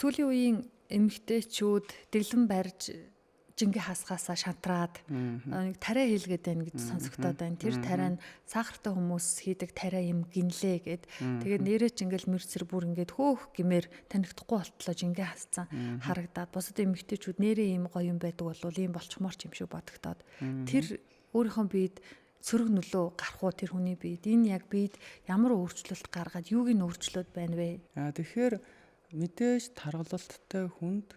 сүүлийн үеийн эмэгтэйчүүд дэглэм барьж жингээ хасгаасаа шантраад нэг тариа хийлгээд байна гэж сонсогдоод байна. Тэр тариа нь сахартай хүмүүс хийдэг тариа юм гинлээ гэд. Тэгээд нэрэж ингээл мэрцэр бүр ингээд хөөх гэмээр танигдахгүй болтлоо жингээ хасцсан харагдаад бусад эмэгтэйчүүд нэрээ юм гоё юм байдаг болвол ийм болчмоор ч юм шиг бодогдоод тэр өөрийнхөө биед сөрөг нөлөө гарах уу тэр хүний биед энэ яг биед ямар өөрчлөлт гаргаад юуг нь өөрчлөөд байна вэ? Тэгэхээр мэдээж таргалалттай хүнд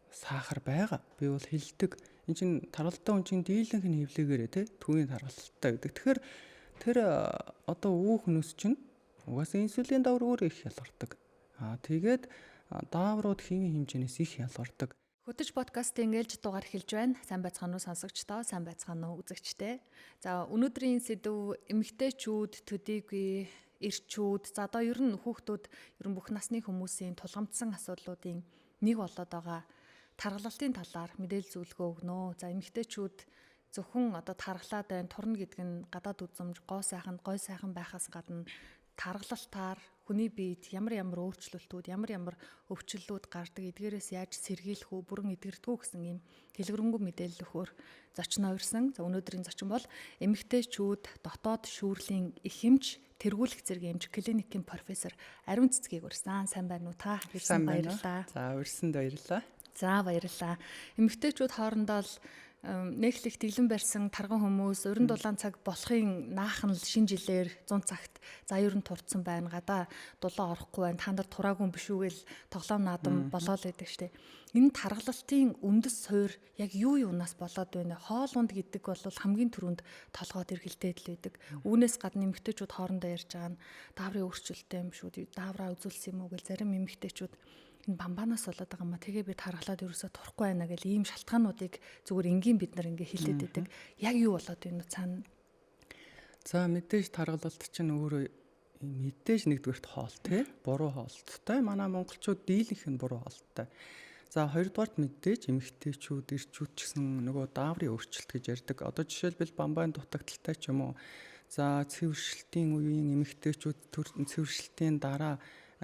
сахар байгаа. Би бол хэлдэг. Энд чинь таргалтай хүн чинь дийлэнх нь хөвлөгөөрэй те түүний таргалтай гэдэг. Тэгэхээр тэр одоо өвөх хүмүүс чинь угаасаа инсулин давар өөр их ялгардаг. Тэгээд дааврууд химийн хэмжээнээс их ялгардаг. Хөтөж подкастын ээлж дугаар эхэлж байна. Сайн байцгаана уу сонсогчдоо, сайн байцгаана уу үзэгчдээ. За өнөөдрийн сэдв эмэгтэйчүүд, төдийгүй эрчүүд, за одоо ер нь хүүхдүүд ер нь бүх насны хүмүүсийн тулгамдсан асуудлуудын нэг болоод байгаа таргалалтын талаар мэдээлэл зөвлөгөө өгнө. За эмэгтэйчүүд зөвхөн одоо таргалаад байна, турна гэдэг нь гадаад үзмж, гой сайхан байхаас гадна таргалалтаар хүний биед ямар өөрчлөлтүүд, ямар өвчлөлүүд гардаг, эдгээрээс яаж сэргийлэх үү, бүрэн эдгэрдэг үү гэсэн ийм дэлгэрэнгүй мэдээлэл өгөхөөр зочноо ирсэн. За өнөөдрийн зочин бол эмэгтэйчүүд дотоод шүүрлийн их эмч, тэргүүлэх зэрэг эмч клиникийн профессор Ариун Цэцгийг урьсан. Сайн байна уу та? Ирсэн баярлалаа. За урьсанд баярлалаа. За баярлалаа. Эмэгтэйчүүд хоорондоо л нэглэх дэглэм барьсан тарган хүмүүс уран дулаан цаг болохын наахан л шинэ жилээр 100 цагт за ер нь турцсан байна. Гадаа дулаан орохгүй байна. Та нар тураагүй биш үү гэл тоглоом наадам болоод байдаг штеп. Энэ таргалалтын үндэс суурь яг юунаас болоод байна? Хоол унд гэдэг бол хамгийн түрүүнд толгойд эргэлдээд л байдаг. Үүнээс гадна эмэгтэйчүүд хоорондоо ярьж байгаа нь дааврын өөрчлөлттэй юм шүү. Даавраа үзүүлсэн юм уу гэл зарим эмэгтэйчүүд энэ бамбанаас болоод байгаа маа тэгээ би таргалаад ерөөсө турохгүй байна гэл ийм шалтгаануудыг зүгээр энгийн бид нар ингээ хэлээд байдаг. Яг юу болоод байна вэ цаана? За мэдээж таргалалт чинь өөрөө мэдээж нэгдүгээрт хоол тий буруу хоолттой. Манай монголчууд дийлэнх нь буруу хоолттой. За хоёрдугаарт мэдээж эмэгтэйчүүд, эрчүүд ч гэсэн нөгөө дааврын өөрчлөлт гэж ярьдаг. Одоо жишээлбэл бамбайн дутагдaltaй ч юм уу. За цэвэршилтийн үеийн эмэгтэйчүүд цэвэршилтийн дараа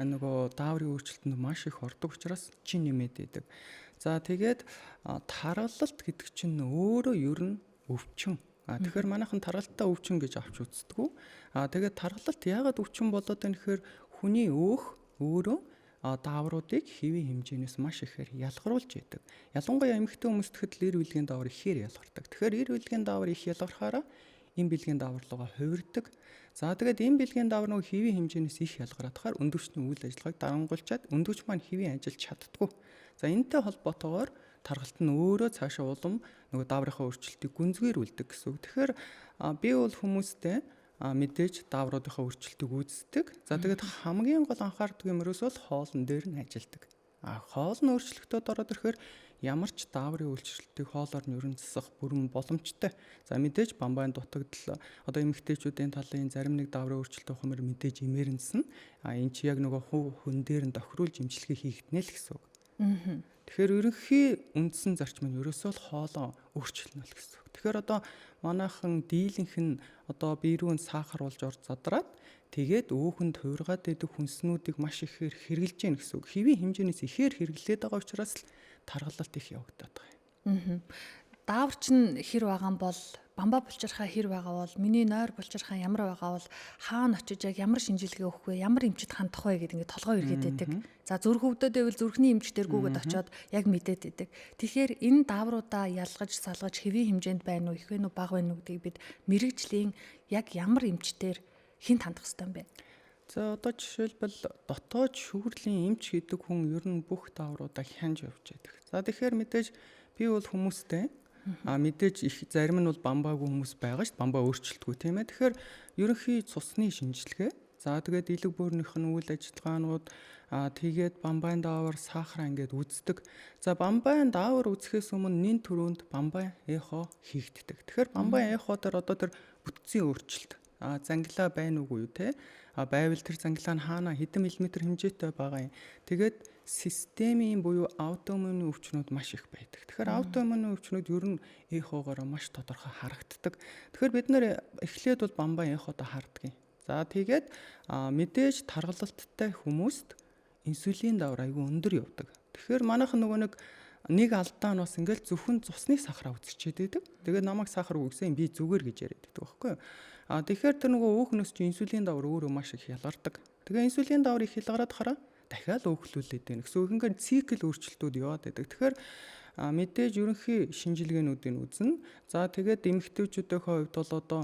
нөгөө дааврын өөрчлөлтөнд маш их ордог учраас чин нэмээд идэг. За тэгээд таргалалт гэдэг чинь өөрөө ер нь өвчин. Тэгэхээр манайхан таргалтаа өвчин гэж авч үздэг. Тэгээд таргалалт яагаад өвчин болоод байна гэхээр хүний өөх өөрөө даавруудыг хэвийн хэмжээнээс маш ихээр ялгаруулж идэг. Ялангуяа эмэгтэй хүмүүст гэхэд эр билгийн даавар ихээр ялгардаг. Тэгэхээр эр билгийн даавар их ялгархаараа эм билгийн дааварлууга хувирдаг. За тэгээд эм билгийн даавар нөгөө хэвийн хэмжээнээс их ялгараадахаар өндөвчний үйл ажиллагааг дарангуулчаад өндөвч маань хэвийн ажиллаж чаддаггүй. За энэтэй холбоотойгоор таргалт нь өөрөө цаашаа улам нөгөө дааврынхаа өөрчлөлтийг гүнзгийрүүлдэг гэсэн үг. Тэгэхээр би бол хүмүүстэй мэдээж даавруудынхаа өөрчлөлтийг үздэг. За тэгээд хамгийн гол анхаардаг юм ерөөсөө хоолн дээр нь ажилдаг. Хоол нь өөрчлөлтөд ороод ирэхээр ямар ч дааврын үйлчлэлтийг хоолоор нь ерөн засах бүрэн боломжтой. За мэдээж бамбайн дутагдал одоо эмэгтэйчүүдийн талын зарим нэг дааврын өөрчлөлтөд хэмээр мэдээж имерэнсэн. Энэ чи яг нөгөө хүн дээр нь тохируулж имчилгээ хийгднэ л гэсэн үг. Тэгэхээр ерөнхий үндсэн зарчим нь ерөөсөө л хоолоо өөрчлөлнө л гэсэн үг. Тэгэхээр одоо манайхан дийлэнх нь одоо бие рүү сахар болж орж задраад тэгээд өөхөнд хуургаад идэх хүнснүүдийг маш ихээр хэрглэж гин гэсэн үг. Хэвийн хэмжээнээс ихээр хэрглээд байгаа учраас л таргалалт их явагдаад байгаа юм. Даавар чинь хэр байгаа бол бамбаа булчирхаа хэр байгаа бол миний нойр булчирхаа ямар байгаа бол хаана очиж яг ямар шинжилгээ өгөх вэ, ямар эмчит хандах вэ гэдэг ингээд толгой эргээд байдаг. За зүрх өвдөд байвал зүрхний эмч дээргүүгээд очиод яг мэдээд байдаг. Тэгэхээр энэ даавруудаа ялгаж салгаж хэвийн хэмжээнд байна уу, их вэ нү бага байна уу гэдгийг бид мэрэгжлийн яг ямар эмчтэр хинт хандах хэрэгтэй юм бэ? За одоо жишээлбэл дотоод шүүрлийн эмч гэдэг хүн ер нь бүх даавруудаа хянж явж байдаг. За тэгэхээр мэдээж би бол хүмүүстэй мэдээж их зарим нь бол бамбаагүй хүмүүс байгаа шүү дээ. Бамбаа өөрчлөлтгүй тийм ээ. Тэгэхээр ерөнхий цусны шинжилгээ. За тэгээд илэг бөөрнийх нь үйл ажиллагаанууд тэгээд бамбайн даавар сахар ингээд үздэг. За бамбайн даавар үзэхээс өмнө нэн төрөнд бамбайн эхо хийгддэг. Тэгэхээр бамбайн эхо дээр одоо тэр бүтцийн өөрчлөлт зангилаа байна уугүй юу те байвал тэр зангилаа нь хаана хэдэн миллиметр хэмжээтэй байгаа юм. Тэгээд системийн буюу аутоиммун өвчнүүд маш их байдаг. Тэгэхээр аутоиммун өвчнүүд ер нь эхогоор маш тодорхой харагддаг. Тэгэхээр бид нэр эхлээд бол бамбайн эходо харддаг. За тэгээд мэдээж таргалалттай хүмүүст инсулин давар аюу өндөр явдаг. Тэгэхээр манайхан нөгөө нэг алдаа нь бас ингээл зөвхөн цусны сахараа үзчихээд байдаг. Тэгээд намайг сахар үгсэн би зүгээр гэж яриад байдаг байхгүй юу? Тэгэхээр тэр нөгөө өөхнөөс чи инсулин давар өөрөө маш их ялгардаг. Тэгээ инсулин давар их ялгараад хараа дахиад өөхлүүлээд байна. Гэсэн үг ингээд цикл өөрчлөлтүүд яваад байдаг. Тэгэхээр мэдээж ерөнхий шинжилгээнүүдийг үзнэ. За тэгээд эмэгтэйчүүдийн хувьд бол одоо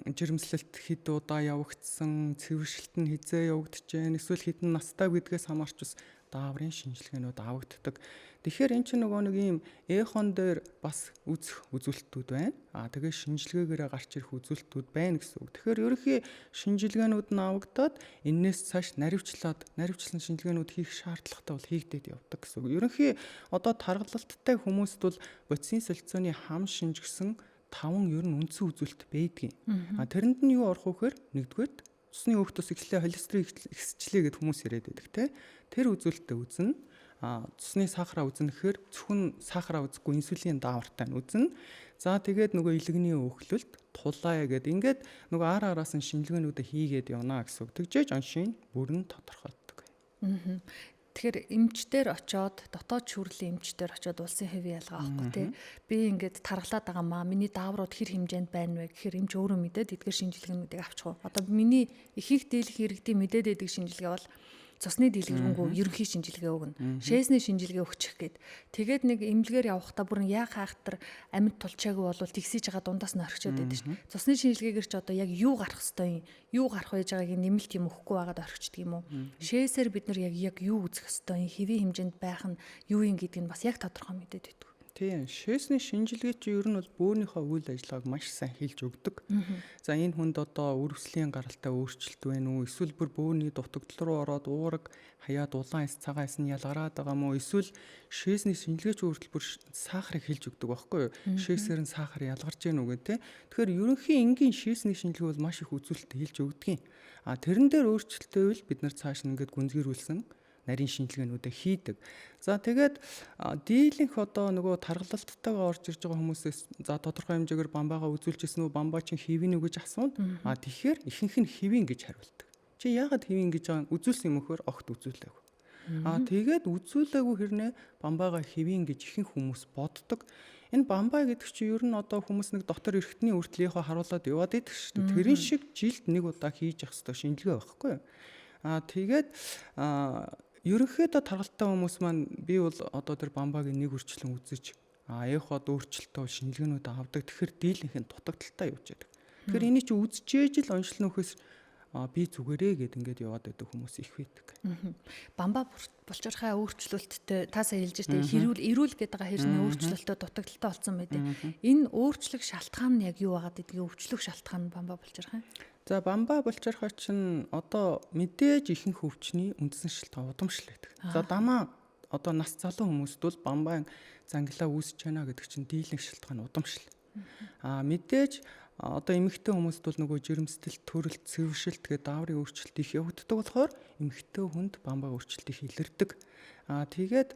жирэмслэлт хэд удаа явагдсан, цэвэршилт нь хизээ явагдаж байна, эсвэл хэдэн настай гэдгээс хамаарч бас дааврын шинжилгээнүүд авагддаг. Тэгэхээр эн чинь нөгөө нэг ийм эхон дээр бас үзэх үзүүлэлтүүд байна. Тэгээ шинжилгээгээрээ гарч ирэх үзүүлэлтүүд байна гэсэн үг. Тэгэхээр ерөнхий шинжилгээнүүд нь авагдаад энээс цааш наривчлсан шинжилгээнүүд хийх шаардлагатай бол хийгдээд явдаг гэсэн үг. Ерөнхий одоо тархалттай хүмүүст бол бодисын солилцооны хам шинжигсэн 5 ер нь үндсэн үзүүлэлт байдгийн. Тэрэнд нь юу орох вэ гэхээр нэгдүгээр цусны өөхтөс эхлээ холестерин ихсчлээ гэд хүмүүс яриад байдаг те. Тэр үзүүлэлтээ үзнэ. Цусны сахараа үзнэ гэхээр зөвхөн сахараа үзэхгүй инсулин даавартай нь үзнэ. За тэгээд нөгөө илгэний өөхлөлт тулаа гэдэг ингээд нөгөө араас нь шинжилгээнүүдэ хийгээд явна гэсэн үг. Тэгжээж оншийн бүрэн тодорхойлдог. Тэгэхээр эмчтэр очоод дотоод шүүрлийн эмчтэр очоод улсын хэвийн ялгаа авахгүй тий. Би ингээд тархалаад байгаа маа. Миний дааврууд хэр хэмжээнд байна вэ гэхээр эмч өөрөө мэдээд эдгээр шинжилгээнүүдийг авчих уу. Одоо миний их дийлэх иргэдийн мэдээд байдаг шинжилгээ бол цусны дийлгэрэнгүй ерөнхий шинжилгээ өгнө. Шээсний шинжилгээ өгчих гээд. Тэгээд нэг эмнэлгээр явахдаа бүр яа хаахтар амьд тулчаагүй бол тэгсэж байгаа дундаас нь орхичод байдаг шин. Цусны шинжилгээгээр ч одоо яг юу гарах хэвтэй юм, юу гарах байж байгааг нэмэлт юм өгөхгүй байгаад орхичдөг юм уу? Шээсээр бид нар яг юу үзэх хэвтэй, хэвийн хэмжээнд байх нь юу юм гэдгийг нь бас яг тодорхой мэдээд байдаг. Тийм, шээсний шинжилгээ чи ер нь бол бөөнийхөө үйл ажиллагааг маш сайн хэлж өгдөг. За энэ хүнд одоо үрвслийн гаралтай өөрчлөлт байна уу? Эсвэл бүр бөөний дутагдал руу ороод уураг хаяад улаан эс цагаан эс нь ялгараад байгаа мó? Эсвэл шээсний шинжилгээч өөрчлөлт бүр сахарыг хэлж өгдөг байхгүй юу? Шээсээр нь сахар ялгарч гэнэ үгүй те. Тэгэхээр ерөнхий энгийн шээсний шинжилгээ бол маш их үзүүлэлт хэлж өгдөг юм. Тэрэн дээр өөрчлөлттэй үйл бид нар цааш нь ингээд гүнзгийрүүлсэн нарийн шинжилгээнүүдээ хийдэг. За тэгээд дийлэнх одоо нөгөө тархалтайгаа орж ирж байгаа хүмүүсээс за тодорхой хэмжээгээр бамбаагаа үзүүлжсэн үү, бамбаа чинь хэвийн үү гэж асууна. Тэгэхээр ихэнх нь хэвийн гэж хариулдаг. Чи яагаад хэвийн гэж байгаа үзүүлсэн юм өгөхөр огт үзүүлээгүй. Тэгээд үзүүлээгүй хэрнээ бамбаагаа хэвийн гэж ихэнх хүмүүс боддог. Энэ бамбаа гэдэг чинь ер нь одоо хүмүүс нэг дотор эргэтний үртлийнхөө харуулад яваад идэг шүү дээ. Тэрэн шиг жилд нэг удаа хийж явах хэрэгтэй шинжилгээ байхгүй юу? Тэгээд ерөнхийдөө тархалтай хүмүүс маань би бол одоо тэр бамбаагийн нэг үрчлэн үзэж эход өөрчлөлтөө шинжилгээнүүд авдаг. Тэгэхээр дийлэнх нь дутагдaltaй явж байдаг. Тэгэхээр энийг чи үзчихээж л онцлон нөхөс би зүгээрээ гэд ингээд яваад байдаг хүмүүс их байдаг. Бамбаа булчирхай өөрчлөлттэй таасаа хэлж штэ эрүүл гэдэг байгаа хэрнээ өөрчлөлтөө дутагдaltaй болсон байдаг. Энэ өөрчлөх шалтгаан нь яг юу байгаад гэдгийг өвчлөх шалтгаан нь бамбаа булчирхай. За бамбаа булчирхай чинь одоо мэдээж ихэнх өвчний үндсэн шалтгаан удамшил байдаг. За дамаа одоо нас залуу хүмүүст бол бамбаан зангилаа үүсэж байна гэдэг чинь дийлэнх шалтгаан удамшил. Мэдээж одоо эмэгтэй хүмүүст бол нөгөө жирэмстэл, төрөлт, цэвэршилт гэдэг дааврын өөрчлөлт их явагддаг болохоор эмэгтэй хүнд бамбаа өөрчлөлт их илэрдэг. Тэгээд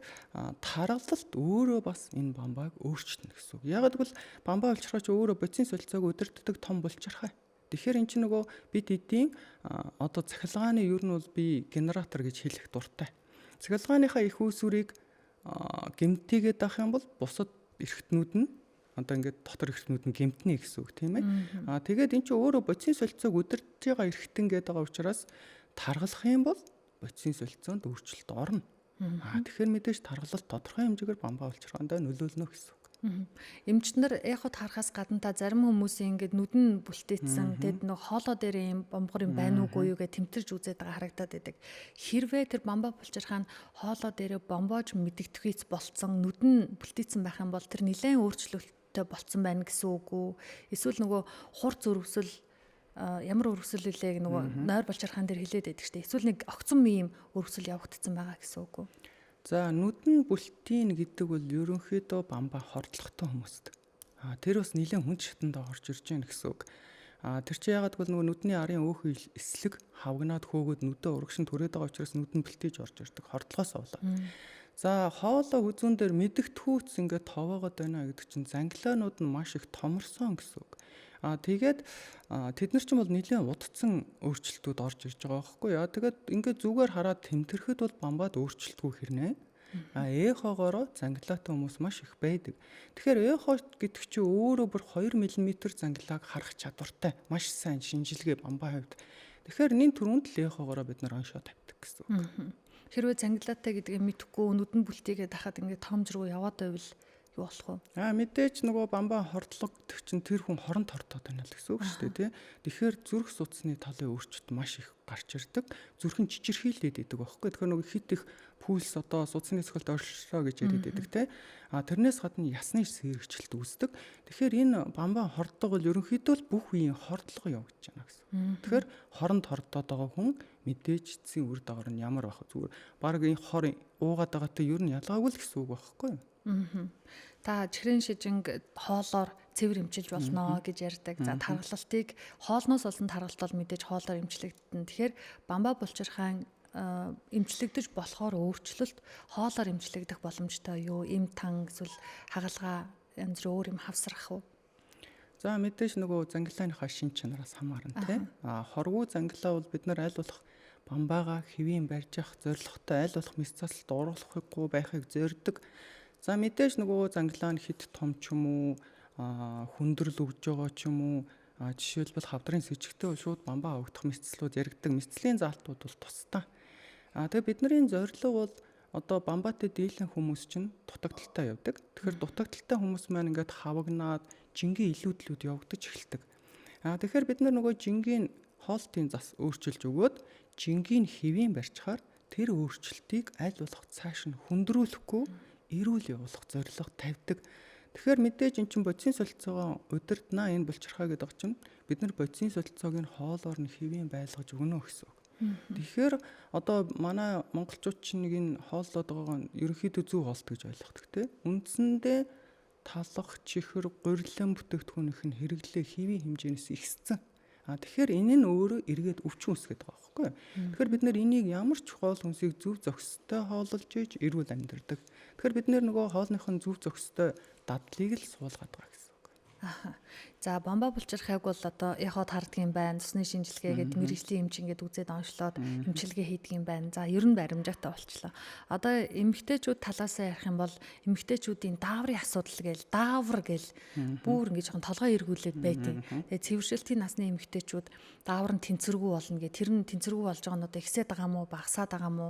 тархалт өөрөө бас энэ бамбааг өөрчилнө гэсэн үг. Яг гэвэл бамбаа булчирхай ч өөрөө бодисын солилцоог удирддаг том булчирхай. Тэгэхээр эн чинь нөгөө бид эдийн одоо цахилгааны ер нь бол би генератор гэж хэлэх дуртай. Цахилгааныхаа их үүсвэрийг гэмтээгээд авах юм бол бусад эрхтнүүд нь одоо ингээд дотор эрхтнүүд нь гэмтнэ гэсэн үг тийм ээ. Тэгээд эн чинь өөрөө бодисын солилцоог удирдах байгаа эрхтэн гэдэг байгаа учраас таргалах юм бол бодисын солилцоонд өөрчлөлт орно. Тэгэхээр мэдээж таргалалт тодорхой хэмжээгээр бамбаа булчирхайнд нөлөөлнө гэсэн үг. Эмчт нар яхад харахаас гадна та зарим хүмүүсийн ингээд нүдэн бүлтээсэн тэгэд нэг хоолоо дээр юм бомбгор юм байна уугүй юу гэж тэмтэрч үзээд байгаа харагдаад байдаг. Хэрвээ тэр бамбаа булчирхай нь хоолоо дээр бомбоож мэдэгдэхийц болцсон нүдэн бүлтээсэн байх юм бол тэр нэлээд өөрчлөлттэй болцсон байна гэсэн үг үү? Эсвэл нөгөө хурц өрөвсөл ямар өрөвсөл үлээг нөгөө нойр булчирхайн дээр хилээд байдаг шүү дээ. Эсвэл нэг огцон ийм өрөвсөл явагдсан байгаа гэсэн үг үү? За нүдэн бүлтийн гэдэг бол ерөнхийдөө бамбаа хордлоготой хүмүүст. Тэр бас нэлээд хүнд шатанд орж ирж байна гэсэн үг. Тэр чи яагаад гэвэл нөгөө нүдний арын өөхөн эслэг хавгнаад хөөгөөд нүдэ урагшин түрээд байгаа учраас нүдэн бэлтээж орж ирдэг хордлогоос болоод. За хоолой хүзүүн дээр мэдэгдэхүүц ингээд товоогод байна гэдэг чинь зангилаанууд нь маш их томорсон гэсэн үг. Тэгээд тэд нар ч юм бол нэлээд удцсан өөрчлөлтүүд орж ирж байгаа байхгүй яа. Тэгээд ингээд зүгээр хараад тэмтэрхэд бол бамбаад өөрчлөлтгүй хэрнээ. Эхогоороо зангилаатай хүмүүс маш их байдаг. Тэгэхээр эхо гэдэг чинь өөрөө бүр 2 мм зангилааг харах чадвартай. Маш сайн шинжилгээ бамбаа хувьд. Тэгэхээр энэ түрүүнд л эхогоороо бид нар оншоо тавьдаг гэсэн үг. Хэрвээ зангилаатай гэдгийг мэдэхгүй нүдэн бүлтийгээ дахад ингээд том зургуу яваад байвал юу болох вэ? Мэдээж нөгөө бамбаа хордлогдох чинь тэр хүн хоронд хортоод байна л гэсэн үг шүү дээ, тий. Тэгэхээр зүрх судасны талын өөрчлөлт маш их гарч ирдэг. Зүрхэн чичирхийлээд идэг байхгүй. Тэгэхээр нөгөө хит их пульс одоо судасны цогцолд оршроо гэж яриад идэг, тий. Тэрнээс гадна ясны сэргэгчлэлт үүсдэг. Тэгэхээр энэ бамбаа хордог бол ерөнхийдөө л бүх үеийн хордлого явагдаж байна гэсэн. Тэгэхээр хоронд хортоод байгаа хүн мэдээж эцсийн үр дагавар нь ямар байх вэ? Зүгээр баг энэ хор уугаад байгаатай ер нь ялгаагүй л гэсэн үг байхгүй юу? Та чихрийн шижинг хоолоор цэвэр эмчилж болно гэж ярьдаг. За тархалтыг хоолноос олсон тархалт бол мэдээж хоолоор эмчлэгдэн. Тэгэхээр бамбаа булчирхайн эмчлэгдэж болохоор өөрчлөлт хоолоор эмчлэгдэх боломжтой юу? Эм тан эсвэл хагалгаа янз бүр өөр юм хавсрах уу? За мэдээж нөгөө зангилааныхаа шин чанараас хамаарна тий. Хоргүй зангилаа бол бид нар аль болох бамбаагаа хэвийн барьж явах зорилготой аль болох мэс цаслалт оруулахгүй байхыг зорддог. За мэдээж нөгөө зангилаа нь хит том ч юм уу хүндрэл өгж байгаа ч юм уу жишээлбэл хавдрын сэжигтэй бол шууд бамбаа өгдөх мэсцлүүд яригддаг. Мэсцлийн заалтууд бол тусдаа. Тэгээ бидний зорилго бол одоо бамбаатай дийлэн хүмүүс чинь дутагдaltaй явдаг. Тэгэхээр дутагдaltaй хүмүүс маань ингээд хавагнаад жингийн илүүдлүүд явагдаж эхэлдэг. Тэгэхээр бид нар нөгөө жингийн хоолтын зас өөрчилж өгөөд жингийн хэвийн барьчихаар тэр өөрчлөлтийг аль болох цааш нь хүндрүүлэхгүй эрүүл явуулах зорилго тавьдаг. Тэгэхээр мэдээж эн чинь бодисын солилцоогоо удирднаа энэ булчирхаа гэдэг чинь бид нар бодисын солилцоог нь хоолоор нь хэвийн байлгаж өгнө гэсэн үг. Тэгэхээр одоо манай монголчууд чинь нэг энэ хооллоод байгаа нь ерөнхийдөө зөв хоолт гэж ойлгодог тийм. Үндсэндээ талах, чихэр, гурилан бүтээгдэхүүнийх нь хэрэглээ хэвийн хэмжээс ихссэн. Тэгэхээр энэ нь өөрөө эргээд өвчин үсгээд байгаа байхгүй. Тэгэхээр бид нар энийг ямар ч хоол хүнсийг зөв зохистой хооллож ийж эрүүл амьдардаг. Тэгэхээр бид нөгөө хоолныхын зөв зохистой дадлыг л суулгаад байгаа гэсэн үг. За бамбаа булчирхайг бол одоо яхад харддаг юм байна. Цусны шинжилгээгээд мэрэгжлийн эмч ингээд үзээд онцлоод эмчилгээ хийдэг юм байна. За ер нь баримжаатай болчлоо. Одоо эмэгтэйчүүд талаасаа ярих юм бол эмэгтэйчүүдийн дааврын асуудал гээл даавар гээл бүр ингээд жоохон толгой эргүүлээд байдаг. Тэгээ цэвэршилтийн насны эмэгтэйчүүд даавар нь тэнцвэргүй болно гэ. Тэр нь тэнцвэргүй болж байгаа нь одоо ихсээд байгаа мó, багасаад байгаа мó,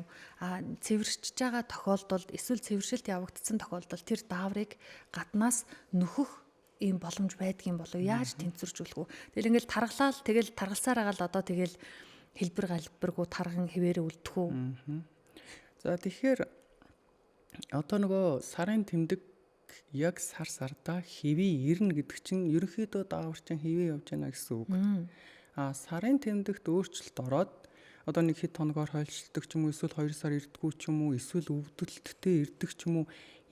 цэвэршиж байгаа тохиолдолд эсвэл цэвэршилт явагдсан тохиолдолд тэр дааврыг гаднаас нөхөх ийм боломж байдгийн болов яаж тэнцвэржүүлэх вэ? Тэгэл ингээл таргалаад тэгэл таргалсаар байгаа л одоо тэгэл хэлбэр галбиргуу тарган хэвээрээ үлдэх үү? За тэгэхээр одоо нөгөө сарын тэмдэг яг сар сардаа хэвээ ирнэ гэдэг чинь ерөнхийдөө дааварчин хэвээ явж байна гэсэн үг. Сарын тэмдэгт өөрчлөлт ороод одоо нэг хэд хоногоор хойшлдог ч юм уу эсвэл 2 сар ирдэггүй ч юм уу эсвэл өвдөлттэй ирдэг ч юм уу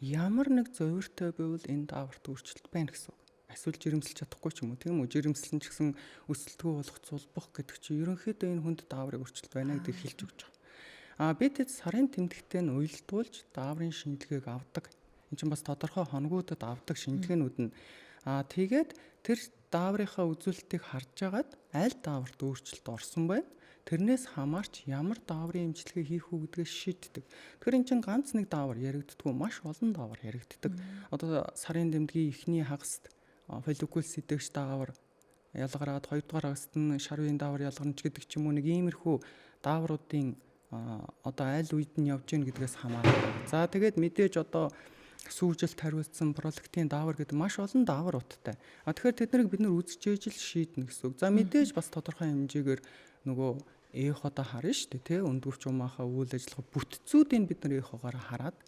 ямар нэг зовиртой байвал энэ дааварт өөрчлөлт байна гэсэн үг. Эсвэл жирэмсэлж чадахгүй ч юм уу тийм үү? Жирэмслэн ч гэсэн өсөлтгөө болох цулбах гэдэг чинь ерөнхийдөө энэ хүнд дааврыг өөрчлөлт байна гэдгийг хэлж өгч байгаа. Бид сарын тэмдэгтээ нь уялдуулж дааврын шинжилгээг авдаг. Энд чинь бас тодорхой хоногудад авдаг шинжилгээнүүд нь. Тэгээд тэр дааврынхаа үзүүлэлтийг харж агаад аль дааварт өөрчлөлт орсон байна. Тэрнээс хамаарч ямар дааврын эмчилгээ хийх үү гэдгээ шийддэг. Тэгэхээр эн чинь ганц нэг даавар яригддаггүй, маш олон даавар яригддаг. Одоо сарын тэмдгийн эхний хагаст фолликул сэдэгч даавар ялгараад 2 дугаар хагаст нь шар үеийн даавар ялгарч гэдэг ч юм уу нэг иймэрхүү даавруудын одоо аль үед нь явж гин гэдгээс хамаарна. За тэгээд мэдээж одоо сүүжилт хариулсан пролактин даавар гэдэг маш олон даавруудтай. Тэгэхээр тэднийг бид нар үзэж ээж л шийднэ гэсэн үг. За мэдээж бас тодорхой хэмжээгээр нөгөө эходоо харна шүү дээ тий. Өндгөвч умаахаа үйл ажиллагаа бүтцүүдийг бид нар эхогоор хараад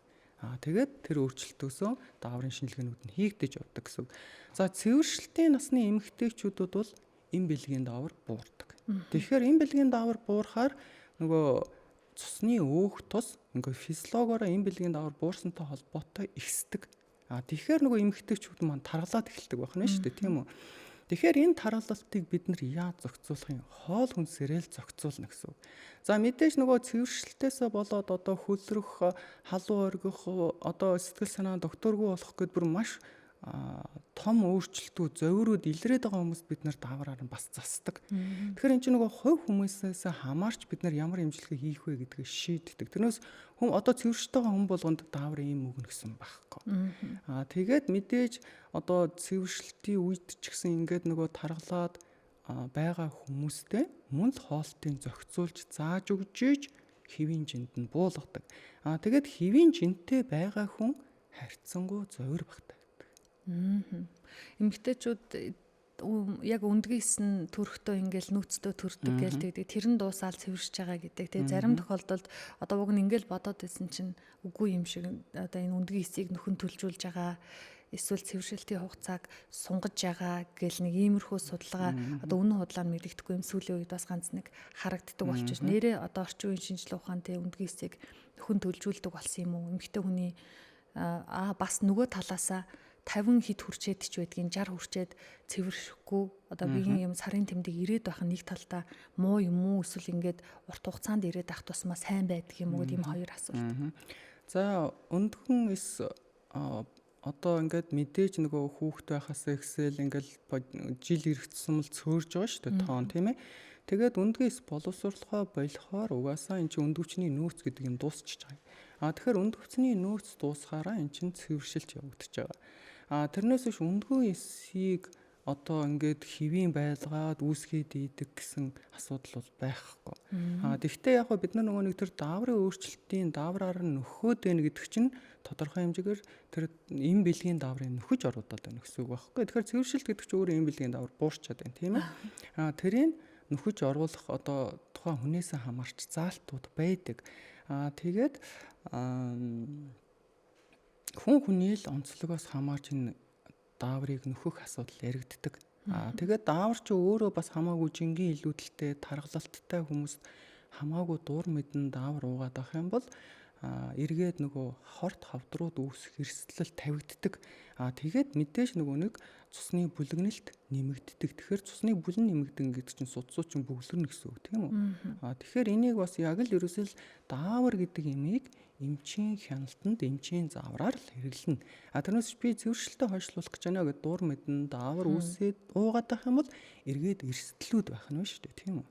тэгээд тэр өөрчлөлтөөсөө дааврын шинжилгээнүүд нь хийгдэж явдаг гэсэн үг. За цэвэршилтийн насны эмэгтэйчүүдүүд бол эм бэлгийн даавар буурдаг. Тэгэхээр эм бэлгийн даавар буурахаар нөгөө цусны өөх тус ингээ физиологиороо эм бэлгийн даавар буурсантай холбоотой ихсдэг. Тэгэхээр нөгөө эмэгтэйчүүд маань таргалаад эхэлдэг байх нь шүү дээ тийм үү. Тэгэхээр энэ таргалалтыг бид нар яаж зохицуулах юм? Хоол хүнсээрээ л зохицуулна гэсэн үг. За мэдээж нөгөө цэвэршилтээсээ болоод одоо хөлрөх, халуун оргих, одоо сэтгэл санаа докторгүй болох гэд бүр маш том өөрчлөлтүүд зовирууд илрээд байгаа хүмүүст бид нар даавраар нь бас засдаг. Тэгэхээр энэ чинь нөгөө хувь хүмүүсээс хамаарч бид нар ямар имчилгээ хийх вэ гэдгийг шийддэг. Тэрнээс одоо цэвэрштэй байгаа хүн болгонд даавар ийм өгнө гэсэн байхгүй. Тэгээд мэдээж одоо цэвэршилтийн үед ч гэсэн ингээд нөгөө тархлаад байгаа хүмүүстэй мөн л хоолтын зохицуулж зааж өгж ийж хэвийн жинд нь буулгадаг. Тэгээд хэвийн жинтэй байгаа хүн харьцангуй зовир багтаа. Эмэгтэйчүүд яг өндгийс нь төрөхдөө ингээл нөөцтэй төрдөг гээл тэгдэг. Тэр нь дуусаад цэвэрч байгаа гэдэг. Тэгээ зарим тохиолдолд одоо уг нь ингээл бодоод байсан чинь үгүй юм шиг одоо энэ өндгийсийг нөхөн төлжүүлж байгаа эсвэл цэвэршилтийн хугацааг сунгаж байгаа гэл нэг иймэрхүү судалгаа одоо үнэн худлаа нь мэдэгдэхгүй юм сүүлийн үед бас ганц нэг харагддаг болчихж нэрээ одоо орчин үеийн шинжилгээ ухаантай өндгийсийг нөхөн төлжүүлдэг болсон юм уу? Эмэгтэй хүний бас нөгөө талаасаа 50 хэд хүрчээд ч байдгийн 60 хүрчээд цэвэршихгүй одоо биеийн юм сарын тэмдэг ирээд байх нэг талдаа муу юм уу эсвэл ингээд урт хугацаанд ирээд байх тусмаа сайн байдаг юм уу гэдэг ийм хоёр асуулт. За өндгөн эс одоо ингээд мэдээж нөгөө хүүхэд байхаас эхсэл ингээд жил иргэцсэн л цөөрж байгаа шүү дээ тоон тийм ээ. Тэгээд өндгөөс боловсруулахаа болохоор угаасаа эн чинь өндгөвчний нөөц гэдэг юм дуусчихж байгаа. Тэгэхээр өндгөвчний нөөц дуусахаараа эн чинь цэвэршилт явагдаж байгаа. Тэрнээс биш өндгөө эсийг одоо ингээд хэвийн байлгаад үүсгээд идэг гэсэн асуудал бол байхгүй. Тэгвэл яг бид нар нөгөө нэг тэр дааврын өөрчлөлтийн даавраар нь нөхөөд байна гэдэг чинь тодорхой хэмжээгээр тэр эм бэлгийн дааврыг нөхөж оруулаад байна гэсэн үг байхгүй. Тэгэхээр цэвэршилт гэдэг чинь өөрөө эм бэлгийн даавар буурчаад байна тийм ээ. Тэрийг нөхөж оруулах одоо тухайн хүнээсээ хамаарч заалтууд байдаг. Тэгээд хүн хүний л онцлогоос хамаарч энэ дааврыг нөхөх асуудал яригддаг. Тэгээд даавар ч өөрөө бас хамаагүй жингийн илүүдэлтэй, тархалттай хүмүүст хамаагүй дур мэдэн даавар уугаад байх юм бол эргээд нөгөө хорт хавдрууд үүсэх эрсдэл тавигддаг. Тэгээд мэдээж нөгөө нэг цусны бүлэгнэлт нэмэгддэг. Тэгэхээр цусны бүлэн нэмэгдэн гэдэг чинь судсуу чинь бөглөрнө гэсэн үг тийм үү? Тэгэхээр энийг бас яг л ерөөсөл даавар гэдэг имийг эмчийн хяналтанд эмчийн заавраар л хэрэглэнэ. Тэрнээс би цэвэршилтэд хойшлуулах гэж байна гэдэг дур мэдэн даавар үүсээд уугаад байх юм бол эргээд эрсдлүүд байх нь шүү дээ тийм үү?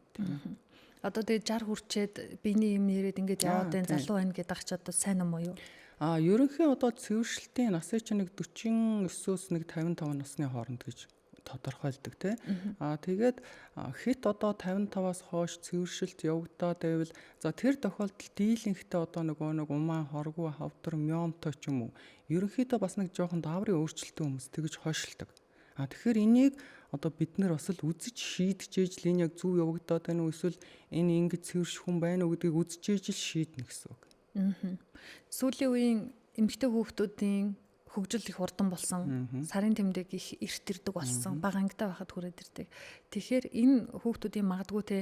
Одоо тэгээ 60 хүрчээд биений юм нэрэд ингэж яваад байна залуу байна гэдэг ч одоо сайн юм уу юу? Ерөнхийн одоо цэвэршилтийн насыг чинь нэг 49-өөс нэг 55 насны хооронд гэж тодорхойлдог тий. Тэгээд хит одоо 55-аас хойш цэвэршилт явагдаад байвал за тэр тохиолдолд дийлэнхтэй одоо нөгөө нэг умаа хоргоо хавдар мьомтой ч юм уу ерөнхийдөө бас нэг жоохон дааврын өөрчлөлттэй хүмүүс тэгж хойшилдог. Тэгэхээр энийг одоо бид нэр бас л үзэж шийдэж ижил энэ яг зөв явагдаад байна уу эсвэл энэ ингэж цэвэрших хүн байна уу гэдгийг үзэж ижил шийднэ гэсэн үг. Сүүлийн үеийн эмэгтэй хүүхдүүдийн хөгжил их урдан болсон. Сарын тэмдэг их эрт ирдэг болсон. Бага ангитай байхад хүрээд ирдэг. Тэгэхээр энэ хүүхдүүдийн магадгүй те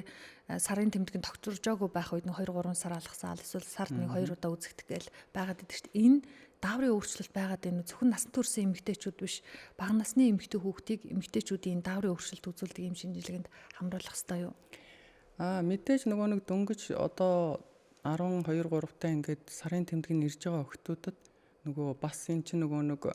сарын тэмдэг нь тогтворжоогүй байх үед 2-3 сар алгасаал эсвэл сард нэг 2 удаа үзэгдэх гээл байгаад идэг шүү дээ. Энэ дааврын өөрчлөлт байгаад байна уу? Зөвхөн насанд хүрсэн эмэгтэйчүүд биш. Бага насны эмэгтэй хүүхдийг эмэгтэйчүүдийн дааврын өөрчлөлт үзүүлдэг юм шинжилгээнд хамруулах хэрэгтэй юу? Мэдээж нөгөө нэг дөнгөж одоо 12 3-тай ингээд сарын тэмдэг нь ирж байгаа охтуудад нөгөө бас эн чинь нөгөө нэг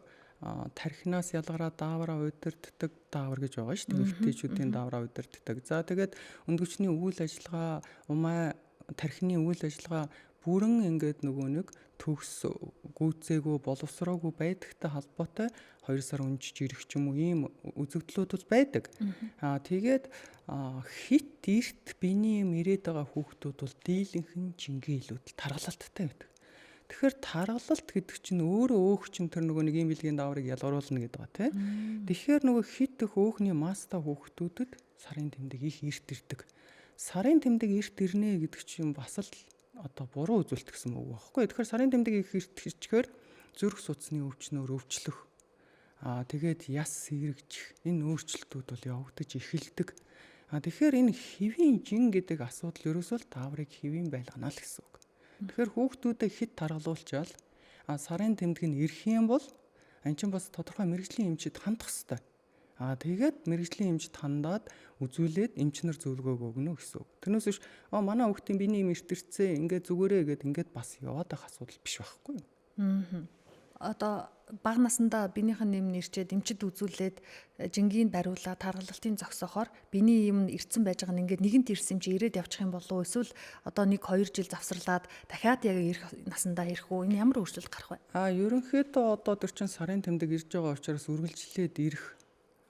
тархинаас ялгараа даавраа удирддаг даавар гэж байгаа шүү дээ. Эмэгтэйчүүдийн даавраа удирддаг. За тэгээд өндгөчний үйл ажиллагаа умаа тархины үйл ажиллагаа бүрэн ингээд нөгөө нэг төгс гүйцээгүй боловсроогүй байдагтай холбоотой 2 сар өнжиж ирэх ч юм уу ийм үзэгдлүүд бол байдаг. Тэгээд хит эрт биений юм ирээд байгаа хүүхдүүд бол дийлэнхэн жингийн илүүдэл тархалттай байдаг. Тэгэхээр тархалт гэдэг чинь өөрөө өөх чинь тэр нөгөө нэг ийм бэлгийн дааврыг ялгаруулна гэдэг ба тий. Тэгэхээр нөгөө хит их өөхний масста хүүхдүүдэд сарын тэмдэг их эрт ирдэг. Сарын тэмдэг эрт ирнэ гэдэг чинь бас л одоо буруу үзүүлэлт гэсэн үг байхгүй. Тэгэхээр сарын тэмдэг их эрт ирчихээр зүрх судасны өвчнөөр өвчлөх. Тэгээд яс сэргэж энэ өөрчлөлтүүд бол явагдаж эхэлдэг. Тэгэхээр энэ хэвийн жин гэдэг асуудал ерөөсөө дааврыг хэвийн байлгана л гэсэн үг. Тэгэхээр хүүхдүүдэд хит таргалуулчаал сарын тэмдэг нь ирэх юм бол эн чинь бас тодорхой мэрэгжлийн эмчид хандах хэрэгтэй. Тэгээд мэрэгжлийн эмчид хандаад үзүүлээд эмчнэр зөвлөгөөг өгнө гэсэн үг. Тэрнээс биш манай хүүхдийн биений юм эртэрцээ ингээд зүгээрээ гэд ингээд бас яваад байх асуудал биш байхгүй юу? Одоо бага насандаа биенийхэн нэм нэрчээд эмчид үзүүлээд жингийн бариулаа тархалтын зогсоохоор биений юм ирцэн байж байгаа нь ингээд нэгэнт ирсэн юм чи ирээд явчих юм болов уу эсвэл одоо 1-2 жил завсарлаад дахиад яг ирэх насандаа ирэх үү? Энэ ямар өөрчлөлт гарах вэ? Ерөнхийдөө одоо тэр чин сарын тэмдэг ирж байгаа учраас үргэлжлээд ирэх.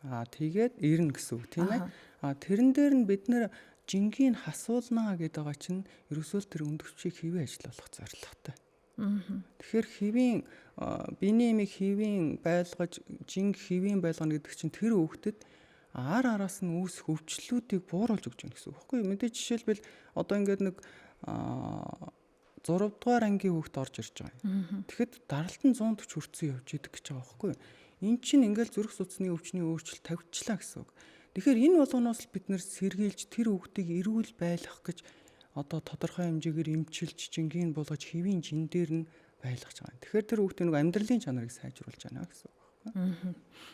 Тэгээд ирнэ гэсэн үг тийм ээ. Тэрэн дээр нь бид нэр жингийн хасуулнаа гэдэг байгаа чинь ерөөсөө тэр өндөгчийг хэвээ ажиллуулах зорилготой. Тэгэхээр хэвийн биений эмийг хэвийн байлгаж, жинг хэвийн байлгана гэдэг чинь тэр хүүхдэд араас нь үүсэх өвчлөлүүдийг бууруулж өгч байна гэсэн үг байхгүй юу? Мэдээж жишээлбэл одоо ингээд нэг 6 дугаар ангийн хүүхд орж ирж байгаа юм. Тэгэхэд даралтан 140 хүрсэн явж идэг гэж байгаа байхгүй юу? Энд чинь ингээд зүрх судасны өвчний өөрчлөлт тавьчихлаа гэсэн үг. Тэгэхээр энэ болгоноос л бид нэр сэргийлж тэр хүүхдийг эрүүл байлгах гэж одоо тодорхой хэмжээгээр эмчилж жингийн болгож хэвийн жин дээр нь байлгаж байгаа. Тэгэхээр тэр хүүхдийн нэг амьдралын чанарыг сайжруулж байна гэсэн үг.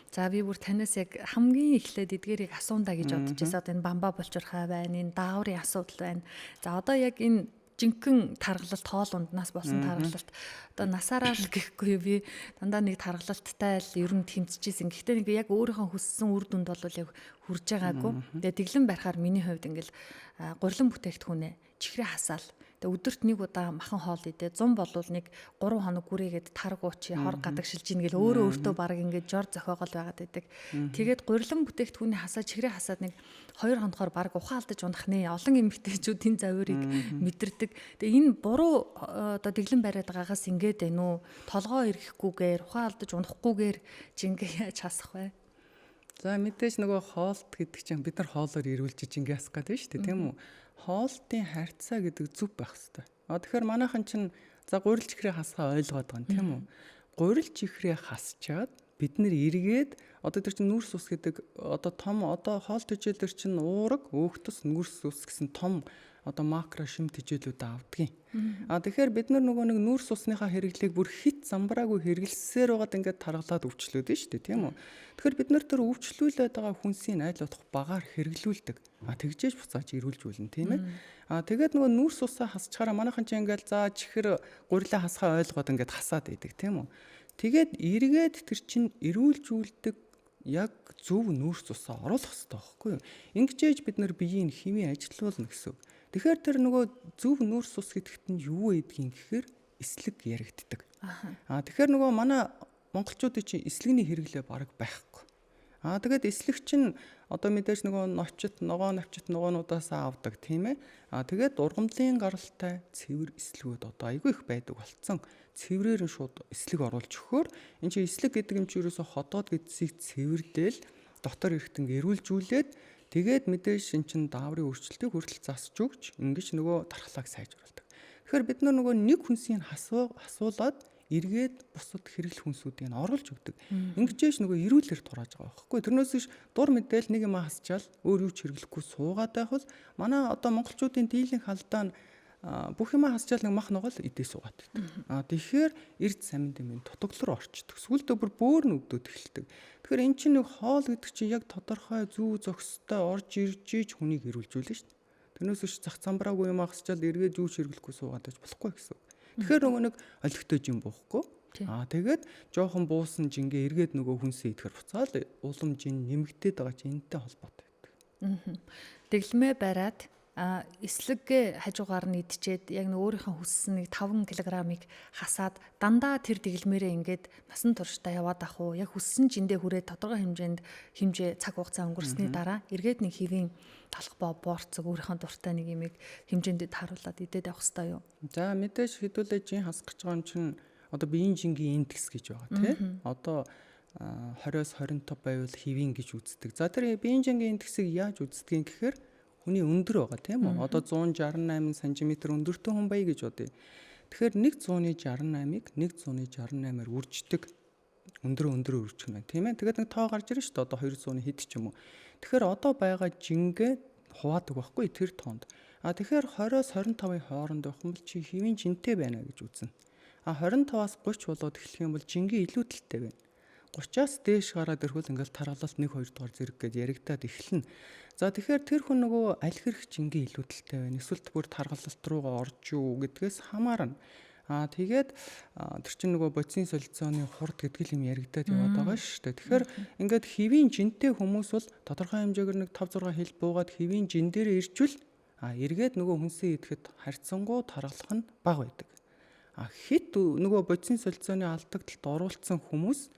За би бүр танаас яг хамгийн эхлээд эдгээрийг асуундаа гэж бодож байсан. Одоо энэ бамбаа булчирхай байна, энэ дааврын асуудал байна. За одоо яг энэ жинхэнэ таргалалт хоол унднаас болсон таргалалт одоо насаараа л гэхгүй юу би дандаа нэг таргалалттай л ер нь тэмцэжсэн. Гэхдээ нэг яг өөрийнхөө хүссэн үр дүнд бол яг хүрж байгаагүй. Тэгээ тэглэн барихаар миний хувьд ингээл гурилан бүтээгдэхүүнээ чихрээ хасаал. Тэгээ өдөрт нэг удаа махан хоол идэ 100 болвол нэг 3 хоног гүрийгээд таргуучи хор гадагшилж ийн гэл өөрөө баг ингээд жор зохиогол байгаад байдаг. Тэгээд гурилан бүтээгдэхүүний хасаа чихрээ хасаад нэг 2 хоногоор баг ухаалдаж унах нэ олон эмэгтэйчүүдийн завирыг мэдэрдэг. Тэгээ энэ буруу одоо тэглэн бариад байгаагаас ингээд байна уу? Толгоо эргэхгүйгээр ухаалдаж унахгүйгээр жингээ яаж хасах вэ? За мэдээж нөгөө хоолт гэдэг чинь бид нар хоолоор ирүүлж жингээ хасах гэдэг шүү дээ тийм үү? Хоолтын харьцаа гэдэг зүв байх хэрэгтэй. Тэгэхээр манайхан чинь за гурил чихрээ хасгаа ойлгоод байгаа юм тийм үү? Гурил чихрээ хасчаад бид нэр эргээд одоо тэр чинь нүрс ус гэдэг одоо том одоо хоол тэжээлэр чинь уураг өөхтөс нүрс ус гэсэн том одоо макро шим тэжээлүүд авдгийн. Тэгэхээр бид нар нөгөө нэг нүрс усныхаа хэрэглээг бүр хит замбраагүй хэрэглэсээр байгаад ингээд таргалаад өвчлөөд нь шүү дээ тийм үү. Тэгэхээр бид нар тэр өвчлүүлээд байгаа хүнсийг айл бодох багаар хэрэглүүлдэг. Тэгжээж буцааж ирүүлжүүлнэ тийм ээ. Тэгээд нөгөө нүрс усаа хасчаараа манайхан чинь ингээд за чихэр гурилаа хасхаа ойлгоод ингээд хасаад идэг тийм үү. Тэгээд эргээд тэр чинь ирүүлжүүлдэг яг зөв нүрс усаа оруулах хэрэгтэй байхгүй юу? Ингэжээж бид нар биеийг химийн ажилуулна гэсэн үг. Тэгэхээр тэр нөгөө зөв нүрс ус гэдэгт нь юу байдгийг гэхээр эслэг яригддаг. Тэгэхээр нөгөө манай монголчуудын чинь эслэгний хэрэглээ бараг байхгүй. Тэгээд эслэг чинь одоо мэдээж нөгөө новчит, ногоо навчит ногоонуудаас авдаг тийм ээ. Тэгээд ургамлын гаралтай цэвэр эслэгүүд одоо айгүй их байдаг болцсон. Цэврээр нь шууд эслэг оруулж өгөхөөр энэ чинь эслэг гэдэг юм чи ерөөсө ходоод гэдсийг цэвэрлээл дотор эргэтэн эрүүлжүүлээд тэгээд мэдээж энэ чин дааврын өөрчлөлтийг хүртэл засч өгч ингэж нөгөө дархлааг сайжруулдаг. Тэгэхээр бид нөгөө нэг хүнсийг хасуулаад эргээд бусад хэрэглэх хүнсүүдийг нь оруулж өгдөг. Ингэжээш нөгөө эрүүлэр турааж байгаа байхгүй. Тэрнээс биш дур мэдээл нэг юм хасчаал өөр юу ч хэрэглэхгүй суугаад байх бол манай одоо монголчуудын дийлэнх алдаа нь бүх юм хасчаал нэг мах ногоол идээ суугаад байдаг. Тэгэхээр эрд самин дэмэн тутаглар орчдөг. Сүүлдээ бүр нь өгдөөд эхэлдэг. Тэгэхээр эн чинь нэг хоол гэдэг чинь яг тодорхой зүү зөкстэй орж ирж ийж хүнийг эрүүлжүүлнэ шүү дээ. Тэрнээс биш зах замбраагүй юм хасчаал эргээд юу ч хэрэглэхгүй суугаад байж болохгүй гэсэн. Тэгэхээр нөгөө нэг олигтой жин буухгүй. Тэгээд жоохон буусан жингээ эргээд нөгөө хүнсээ идэхэр буцаал улам жин нэмэгдээд байгаа чинь энэтэй холбоотой байдаг. Дэглэмээ бариад эслэгээ хажуугаар нь идчихэд яг нэг өөрийнхөө хүссэн нэг 5 кг-ыг хасаад дандаа тэр дэглэмээрээ ингээд насан туршдаа яваад ах уу яг хүссэн жиндээ хүрээд тодорхой хэмжээ цаг хугацаа өнгөрсөний дараа эргээд нэг хэвийн талхбоо боорцог өөрийнхөө дуртай нэг юмыг хэмжээнд тааруулаад идээд явах хэрэгтэй юу? За мэдээж хэдүүлээ жин хасах гэж байгаа юм чинь одоо биеийн жингийн индекс гэж байгаа тийм. Одоо 20-с 25 байвал хэвийн гэж үздэг. За тэр биеийн жингийн индексийг яаж үздгийг гэхээр хүний өндөр байгаа тийм үү? Одоо 168 см өндөртэй хүн бай гэж бодъё. Тэгэхээр 168-ыг 168-аар үрждэг. Өндөр үржих юм байна тийм ээ. Тэгээд нэг тоо гарч ирж шүү дээ. Одоо 200-ны хэд ч юм уу. Тэгэхээр одоо байгаа жингээ хуваадаг байхгүй тэр тоонд. Тэгэхээр 20-с 25-ын хооронд байх юм бол чи хэвийн жинтэй байна гэж үзнэ. 25-аас 30 болоод эхлэх юм бол жингээ илүү тэлтэй байна. 30-аас дээш гараад ирэхүүл ингээл таргалалт 1-2 дугаар зэрэг гээд яригадаад эхэлнэ. За тэгэхээр тэр хүн нөгөө аль хэрэг жингээ илүү тэлтэй байна. Эсвэл бүр таргалалт руугаа орж юу гэдгээс хамаарна. Тэгээд тэр чинь нөгөө бодисын солилцооны хурд гэдэг юм яригадаад яваад байгаа шүү дээ. Тэгэхээр ингээд хэвийн жинтэй хүмүүс бол тодорхой хэмжээгээр нэг 5 6 хил буугаад хэвийн жин дээр ирчвэл эргээд нөгөө хүнсээ идэхэд харьцангуй тархалах нь бага байдаг. Хит нөгөө бодисын солилцооны алдагдлалд оруулсан хүмүүс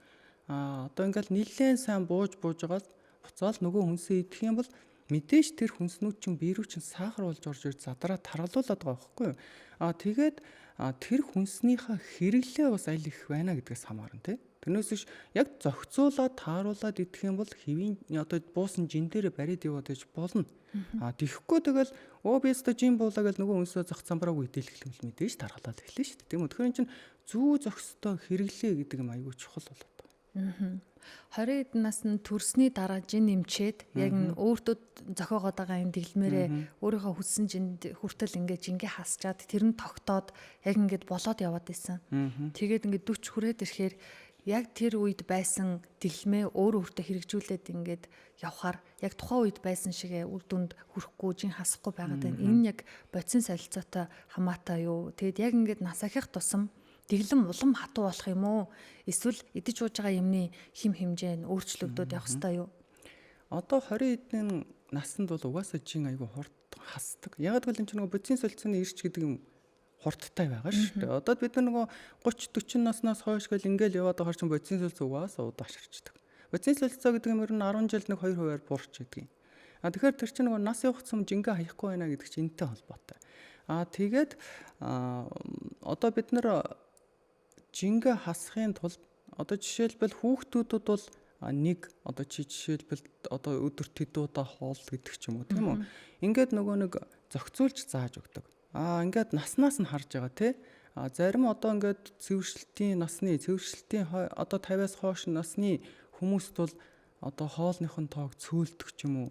одоо ингээд нэлээд сайн бууж байгаа буцаал нөгөө хүнсээ идэх юм бол мэдээж тэр хүнснүүд чинь бие рүү чинь сахар болж орж ирж задраа таргалуулад байгаа байхгүй юу? Тэгээд тэр хүнснийхээ хэрэглээ бас аль их байна гэдгээс хамаарна тий. Тэрнээс биш яг зохицуулаад тааруулаад идэх юм бол хэвийн одоо буусан жин дээр бариад яваад иж болно. Тэгэхгүй тэгэл би өстө жин буулаа гэж нөгөө хүнсээ зах замбрааг идэлэх юм мэдээж таргалаад эхлэн шүү дээ. Тийм үү? Тэгэхээр энэ чинь зүү зохистой хэрэглээ гэдэг юм аягүй чухал болоод байна. 20 эд наснд төрсний дараа жин нэмчээд яг өөртөө зохиогоод байгаа энэ дэглэмээрээ өөрийнхөө хүссэн жинд хүртэл ингээд жингээ хасчаад тэр нь тогтоод яг ингээд болоод яваад исэн. Тэгээд ингээд 40 хүрээд ирэхээр яг тэр үед байсан дэглэмээ өөртөө хэрэгжүүлээд ингээд явхаар яг тухайн үед байсан шигээ үр дүнд хүрэхгүй жин хасахгүй байгаад байна. Энэ яг бодисын солилцоотой хамаатай юу? Тэгэд яг ингээд нас ахих тусам дэглэм улам хатуу болох юм уу? Эсвэл идэж ууж байгаа юмны хим хэмжээ нь өөрчлөгдөд явах ёстой юу? Одоо 20 эдний наснд бол угаасаа жин айгүй хурд хасдаг. Яг л энэ ч нөгөө бодисын солилцооны ирч гэдэг юм хурдтай байгаа шүү дээ. Одоо бид нар нөгөө 30 40 наснаас хойш гэл ингээл яваад байгаа чинь бодисын солилцоо угаасаа удаа ширчдэг. Бодисын солилцоо гэдэг юм ер нь 10 жилд нэг 2% буурч идэг юм. Тэгэхээр тэр чинь нөгөө нас явах цум жингээ хаяхгүй байна гэдэг чинь энэтэй холбоотой. Тэгээд одоо бид нар жингээ хасахын тулд одоо жишээлбэл хүүхдүүдэд бол нэг одоо жишээлбэл одоо өдөрт хэд удаа хоол гэдэг ч юм уу тийм үү. Ингээд нөгөө нэг зохицуулж зааж өгдөг. Ингээд наснаас нь харж байгаа тий. Зарим одоо ингээд цэвэршилтийн одоо 50-аас хойш насны хүмүүст бол одоо хоолных нь тоог цөөлдөг ч юм уу.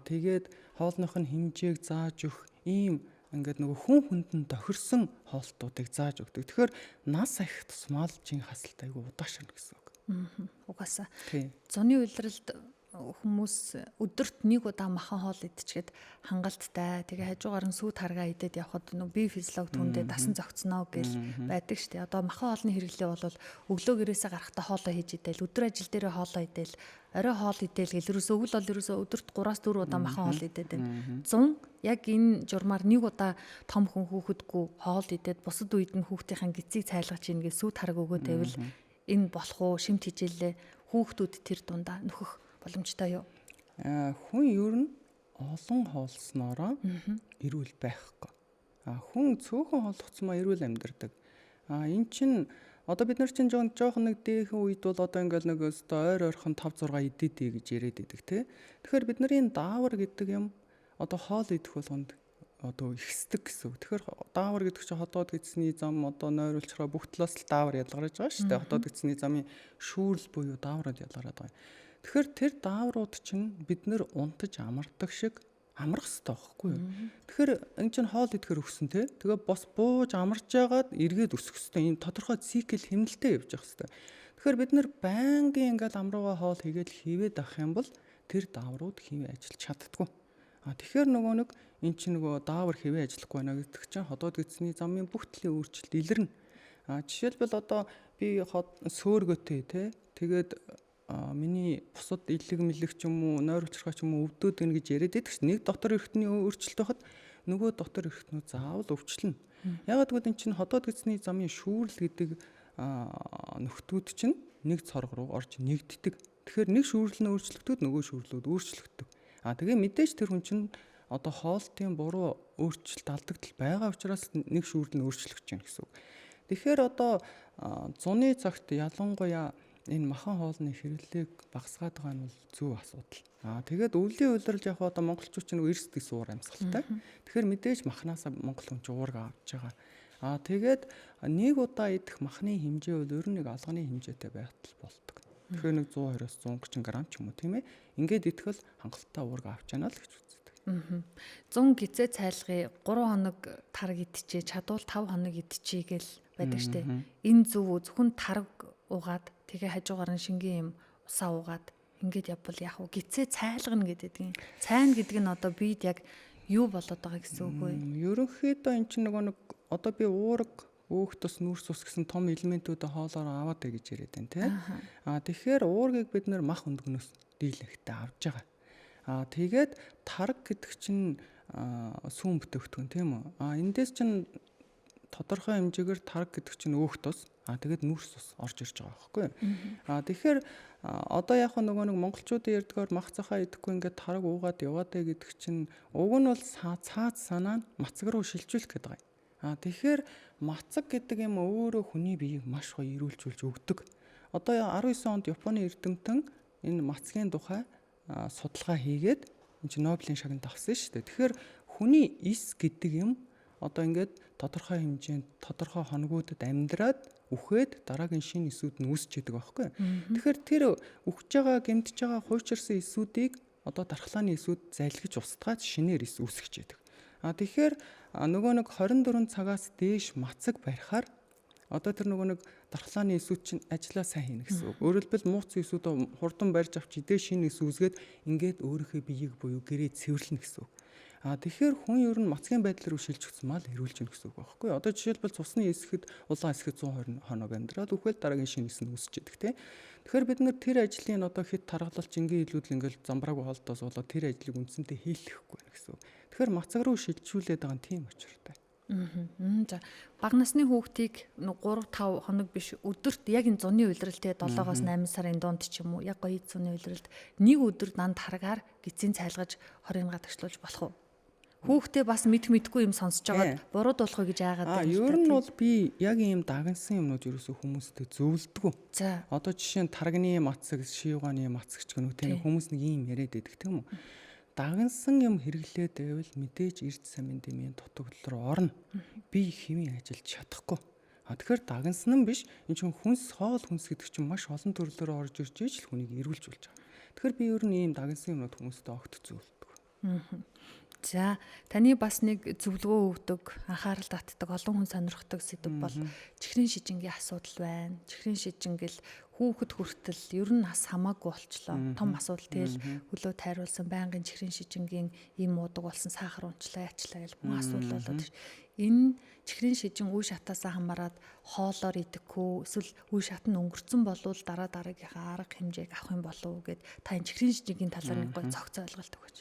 Тэгээд хоолных нь хэмжээг зааж өгөх ийм ингээд нөгөө хүн хүндэн тохирсон хоолтуудыг зааж өгдөг. Тэгэхээр нас ахих тусмал жин хасалт айгүй удаашрна гэсэн үг. Угаасаа. Зуны үйлрэлд хүмүүс өдөрт нэг удаа махан хоол идчихээд хангалттай. Тэгээ хажуугаар нь сүү таргаа идээд явхад нөгөө бие физиологи түндээ дасан зогцсноо гэл байдаг штэ. Одоо махан хоолны хэрэглээ бол өглөө гэрээсээ гарахтаа хоолоо хийж идэл, өдөр ажил дээрээ хоолоо идэл, орой хоол идэл гэл ерөөсөө өвөл бол ерөөсөө өдөрт 3-4 удаа махан хоол идээд байна. 100 яг энэ журмаар нэг удаа том хүн хүүхэдгүй хоол идээд бусад үед нь хүүхдийн гизийг цайлгаж ийн гэж сүү тарга өгөөд байвал энэ болох уу? Шимт хижээлээ хүүхдүүд тэр дундаа нөхөх боломжтой юу? Хүн ер нь олон хоолсноороо эрүүл байхгүй. Хүн цөөхөн хооллогцмоо эрүүл амьдардаг. Энэ чинь одоо бид нар чинь жоохон нэг дээхэн үед бол одоо ингээл нэг ойр ойрхон 5-6 идэдэй гэж яриад идэг тий. Тэгэхээр бидний даавар гэдэг юм одоо хоол идэх болгонд одоо ихсдэг гэсэн үг. Тэгэхээр даавар гэдэг чинь хотоод гэцний зам одоо нойруулчраа бүх талаас л даавар ялгарч байгаа шүү дээ. Хотоод гэцний замын шүүрэл буюу дааврууд ялгараад байгаа. Тэгэхээр тэр дааврууд чинь бид нэр унтаж амардаг шиг амрах хэрэгтэй байхгүй юу? Тэгэхээр энэ чинь хоол идэхээр өссөн те. Тэгээ бас бууж амарч байгаад эргээд өсөх хэрэгтэй. Энэ тодорхой цикл хэмнэлтэд явж явах хэрэгтэй. Тэгэхээр бид нэр байнгын ингээд амрууга хоол хийгээд хийвээд авах юм бол тэр дааврууд хэвээ ажиллаж чаддаггүй. Тэгэхээр нөгөө нэг эн чинь нөгөө даавар хэвээ ажиллахгүй байна гэдэг чинь ходоод гэцний замын бүх төрлийн өөрчлөлт илэрнэ. Жишээлбэл одоо би сөөргөтэй те. Тэгээд миний бусад илэг мэлэг ч юм уу нойролцорхой ч юм уу өвдөөд гэнэ гэж яриад байдаг ш. Нэг дотор эрхтний өөрчлөлт байхад нөгөө дотор эрхтнүүд заавал өвчлөнө. Ягаад гэвэл эн чинь ходоод гэцний замын шүүрэл гэдэг нөхдүүд чинь нэг цорго руу орж нэгддэг. Тэгэхээр нэг шүүрэл нь өөрчлөгдөд нөгөө шүүрлүүд өөрчлөгддөг. Тэгээ мэдээж тэр хүн чинь одоо хоолтын буруу өөрчлөлт алдагдал байгаа учраас нэг шүүрэл нь өөрчлөгдөж байна гэсэн үг. Тэгэхээр одоо зуны цагт ялангуяа энэ махан хоолны хэрэглээг багасгаад байгаа нь бол зөв асуудал. Тэгээд өвлийн үйлрэлж яг одоо монголчууд чинь эрс дэс уур амьсгалтай. Тэгэхээр мэдээж махнаасаа монгол хүн ч уурга авч байгаа. Тэгээд нэг удаа идэх махны хэмжээ бол ер нь нэг алганы хэмжээтэй байтал болдог. Тэгэхээр нэг 120-оос 130 г ч юм уу тийм ээ. Ингээд идэхэл хангалттай уурга авч яана л гэж үздэг. 100 гизээ цайлгыг 3 хоног тарг идчихээ, чадвал 5 хоног идчихье гэл байдаг штэ. Энэ зөв зөвхөн тарг уугаад тэгээ хажуугаар нь шингийн юм усаа уугаад ингээд явбал яах вэ? Гизээ цайлгана гэдэг юм. Цайн гэдэг нь одоо бид яг юу болоод байгаа гэсэн үг вэ? Ерөнхийдөө эн чинь нөгөө нэг одоо би уурга өөх тус нүүрс ус гэсэн том элементүүдээ хоолоор аваад бай гэж яриад байна тий. Тэгэхээр уургийг бид нэр мах өндгөнөөс дийлэнхтэй авж байгаа. Тэгээд тараг гэдэг чинь сүүн бүтээгдэхүүн тийм үү? Эндээс чинь тодорхой хэмжээгээр тараг гэдэг чинь өөх тус тэгээд нүүрс ус орж ирж байгаа байхгүй. Тэгэхээр одоо яг нөгөө нэг монголчуудын ярьдгаар мах цахаа идэхгүй ингээд тараг уугаад яваад бай гэдэг чинь уг нь бол цаад санаа нь мацаг руу шилжүүлэх гэдэг юм. Тэгэхээр мацаг гэдэг юм өөрөө хүний биеийг маш гоё ирүүлжүүлж өгдөг. Одоо 19 онд Японы эрдэмтэн энэ мацгийн тухай судалгаа хийгээд энэ чинь Нобелийн шагнал авсан шүү дээ. Тэгэхээр хүний эс гэдэг юм одоо ингээд тодорхой хэмжээнд тодорхой хоногудад амьдраад үхээд дараагийн шинэ эсүүд нь үүсч идэг байхгүй. Тэгэхээр тэр үхэж байгаа, гэмтэж байгаа хуучирсан эсүүдийг одоо дархлааны эсүүд зайлгаж устгаад шинээр эс үүсгэж идэг. Тэгэхээр нөгөө нэг 24 цагаас дээш мацаг барихаар одоо тэр нөгөө нэг дархлааны эсүүд чинь ажиллаа сайн хийнэ гэсэн үг. Өөрөөр хэлбэл мууц эсүүд хурдан барьж авч идээ шинэ эс үүсгээд ингээд өөрийнхөө биеийг буюу гэрээ цэвэрлэнэ гэсэн үг. Тэгэхээр хүн ер нь мацгийн байдлаар шилжигдсэн мал хэрүүлж гэнэ гэсэн үг байхгүй. Одоо жишээлбэл цусны эсэхэд улаан эсэхэд 120 хоног амьдраад үхэл дараагийн шинэ эс нь үүсч идэг тийм. Тэгэхээр бид нэр тэр ажлын одоо хэд таргалалч ингийн илүүдл ингээл замбрааг хоолтоос болоод тэр ажлыг үндсэндээ хийлэхгүй байна гэсэн үг. Тэгэхээр мацаг руу шилжүүлээд байгаа тийм очиртай. За бага насны хүүхдийг 3-5 хоног биш өдөрт яг энэ зуны улиралтэй 7-8 сарын дунд ч юм уу яг гоё зуны улиралд нэг өдөр данд харгаар гизийн цайлгаж хорийн гадагшлуулж болох уу? Хүүхдээ бас мэдхгүй юм сонсож байгаад буруу дуулах гэж яагаад байна? Ер нь бол би яг ийм дагнсан юмнууд ерөөсөө хүмүүстэй зөвлөдгөө. За одоо жишээ нь тарганы мацаг, шивгааны мацаг ч гэнэ үү тийм хүмүүс нэг ийм яриад байдаг тийм үү? Дагнсан юм хэрэглээд байвал мэдээж эрд самын дэмийн дутагдлал руу орно. Би хэвийн ажиллаж чадахгүй. Тэгэхээр дагнсан нь биш. Энэ чинь хоол хүнс гэдэг чинь маш олон төрлөөр орж ирж иж л хүнийг эрүүлж болж байгаа. Тэгэхээр би ер нь ийм дагнсан юмнууд хүмүүстэй огт зөвлөдөг. За таны бас нэг зөвлөгөө өгдөг, анхаарал татдаг, олон хүн сонирхдаг сэдв бол чихрийн шижингийн асуудал байна. Чихрийн шижингэл хүүхэд хүртэл ер нь бас хамаагүй болчлоо. Том асуудал тэгэл хөлөө тайруулсан байнгын чихрийн шижингийн ийм муудаг болсон сахар унчлаа яачлаа гэж хүн асуудал болоод энэ чихрийн шижин үе шатаасаа хамаарат хоолоор идэхгүй эсвэл үе шат нь өнгөрцөн болвол дараагийнхаа арга хэмжээг авах юм болов уу гэд та энэ чихрийн шижингийн талаар нэг гой цогц ойлголт өгөөч.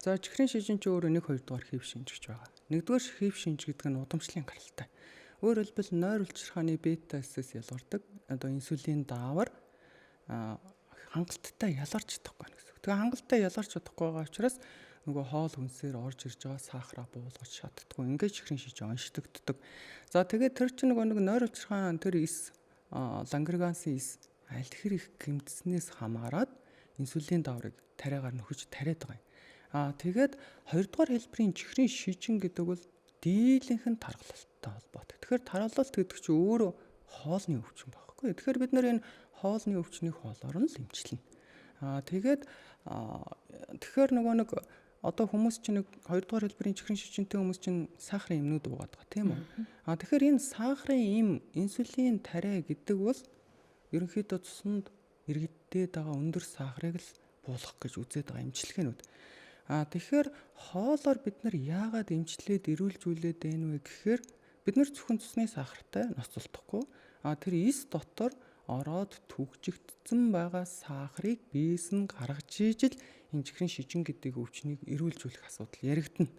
За чихрийн шижин ч өөрөө 1-2 дугаар хэв шинжиж байгаа. 1-р хэв шинж гэдэг нь удамшлын гаралтай. Өөрөөр хэлбэл нойр улчирхааны бета-сээс ялгардаг одоо инсулин даавар хангалттай ялгарч чадахгүй гэсэн үг. Тэгээ хангалттай ялгарч чадахгүй байгаа учраас нөгөө хоол хүнсээр орж ирж байгаа сахараа буулгаж чаддаггүй. Ингээд чихрийн шижин онцлогддог. За тэгээд тэр чинь нөгөө нойр улчирхаан тэр эс лангергансын эс аль тэр их гэмтснээс хамаарат инсулин дааврыг тариагаар нөхөж тариад байгаа юм. Тэгээд 2 дугаар хэлбэрийн чихрийн шижин гэдэг бол дийлэнх нь тархалттай холбоотой. Тэгэхээр тархалт гэдэг чинь өөрөө хоолны өвчин байхгүй. Тэгэхээр бид нэр энэ хоолны өвчнийг хоолоор нь л эмчилнэ. Тэгэхээр нөгөө нэг одоо хүмүүс чинь нэг 2 дугаар хэлбэрийн чихрийн шижинтэй хүмүүс чинь сахарын эмнүүд уугаад байгаа тийм үү? Тэгэхээр энэ сахарын эм инсулин тариа гэдэг бол ерөнхийдөө цуснд иргэддээд байгаа өндөр сахарыг л буулгах гэж үзээд байгаа эмчилгээнүүд. Тэгэхээр хоолоор бид нар яагаад эмчлээд эрүүлжүүлээд байна вэ гэхээр бид нар зөвхөн цусны сахартай ноцолдохгүй тэр эс дотор ороод түгжигдсэн байгаа сахарыг биес нь гаргаж ижил энэ чихрийн шижин гэдэг өвчнийг эрүүлжүүлэх асуудал яригдана.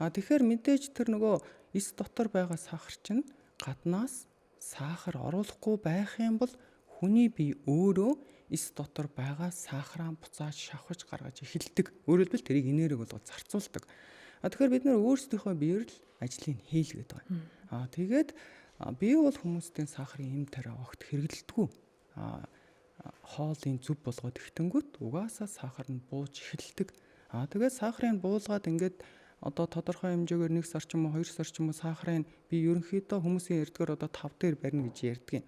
Тэгэхээр мэдээж тэр нөгөө эс дотор байгаа сахар чинь гаднаас сахар оруулахгүй байх юм бол хүний бие өөрөө эс дотор байгаа сахараа буцааж шавхаж гаргаж эхэлдэг. Өөрөөр хэлбэл тэрийг энерги болгож зарцуулдаг. Тэгэхээр бид нэр өөрсдийнхөө биеэр л ажлыг хийлгээд байгаа. Тэгээд би бол хүмүүсийн сахарын эм тариа огт хэрэглэдэггүй. Хоолыг зүв болгоод ихтэнгүүт угаасаа сахар нь бууж эхэлдэг. Тэгээд сахарыг буулгаад ингээд одоо тодорхой хэмжээгээр 1 сар ч юм уу 2 сар ч юм уу сахарын би ерөнхийдөө хүмүүсийн ярьдгаар одоо 5 дээр барина гэж ярьдаг юм.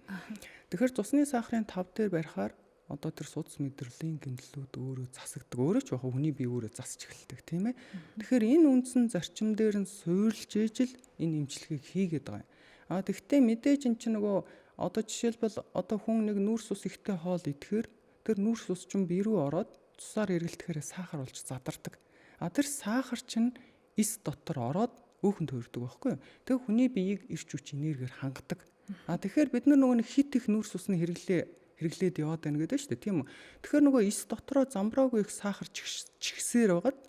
Тэгэхээр цусны сахарын 5 дээр барихаар одоо тэр судас мэдрэлийн гэмтлүүд өөрөө засагдаг. Өөрөө ч яг хүний бие өөрөө засч эхэлдэг тийм ээ. Тэгэхээр энэ үндсэн зарчим дээр нь суйрлж ижил энэ эмчилгээг хийгээд байгаа юм. Тэгвэл мэдээж эн чинь нөгөө одоо жишээлбэл одоо хүн нэг нүүрс ус ихтэй хоол идэхээр тэр нүүрс ус чинь бие рүү ороод цусаар эргэлтэхээр сахар болж задардаг. Тэр сахар чинь эс дотор ороод хөөхөнд төрдөг байхгүй юу. Тэгээ хүний биеийг эрч хүч энергиээр хангадаг. Тэгэхээр бид нөгөө нэг хит их нүүрс усны хэрэглээд яваад байна гэдэг шүү дээ, тийм үү. Тэгэхээр нөгөө эс дотроо замбраагүй их сахар чигсээр байгаад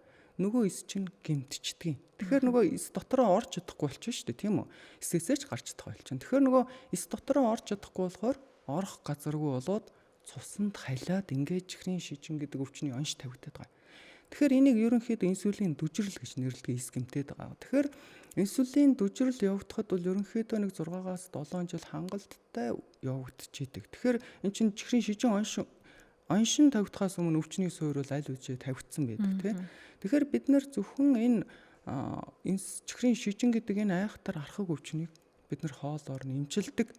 нөгөө эс чинь гэмтчдэг. Тэгэхээр нөгөө эс дотроо орж чадахгүй болчихно шүү дээ, тийм үү. Эсээсээ ч гарч чадах болчихно. Тэгэхээр нөгөө эс дотроо орж чадахгүй болохоор орох газаргүй болоод цуснд халиад ингээд чихрийн шижин гэдэг өвчний онш тавигдаад байгаа. Тэгэхээр энийг ерөнхийдөө инсулин дүжрэл гэж нэрлэдэг эс гэмтээд байгаа. Тэгэхээр инсулин дүжрэл явагдахад бол ерөнхийдөө нэг 6-аас 7 жил хангалттай явагдчихийдэг. Тэгэхээр эн чинь чихрийн шижин оншин тавигдахаас өмнө өвчний суурь бол аль үжээ тавигдсан байдаг тийм. Тэгэхээр бид нэр зөвхөн энэ чихрийн шижин гэдэг энэ айхтар архаг өвчнийг бид нэр хоолоор нэмчилдэг.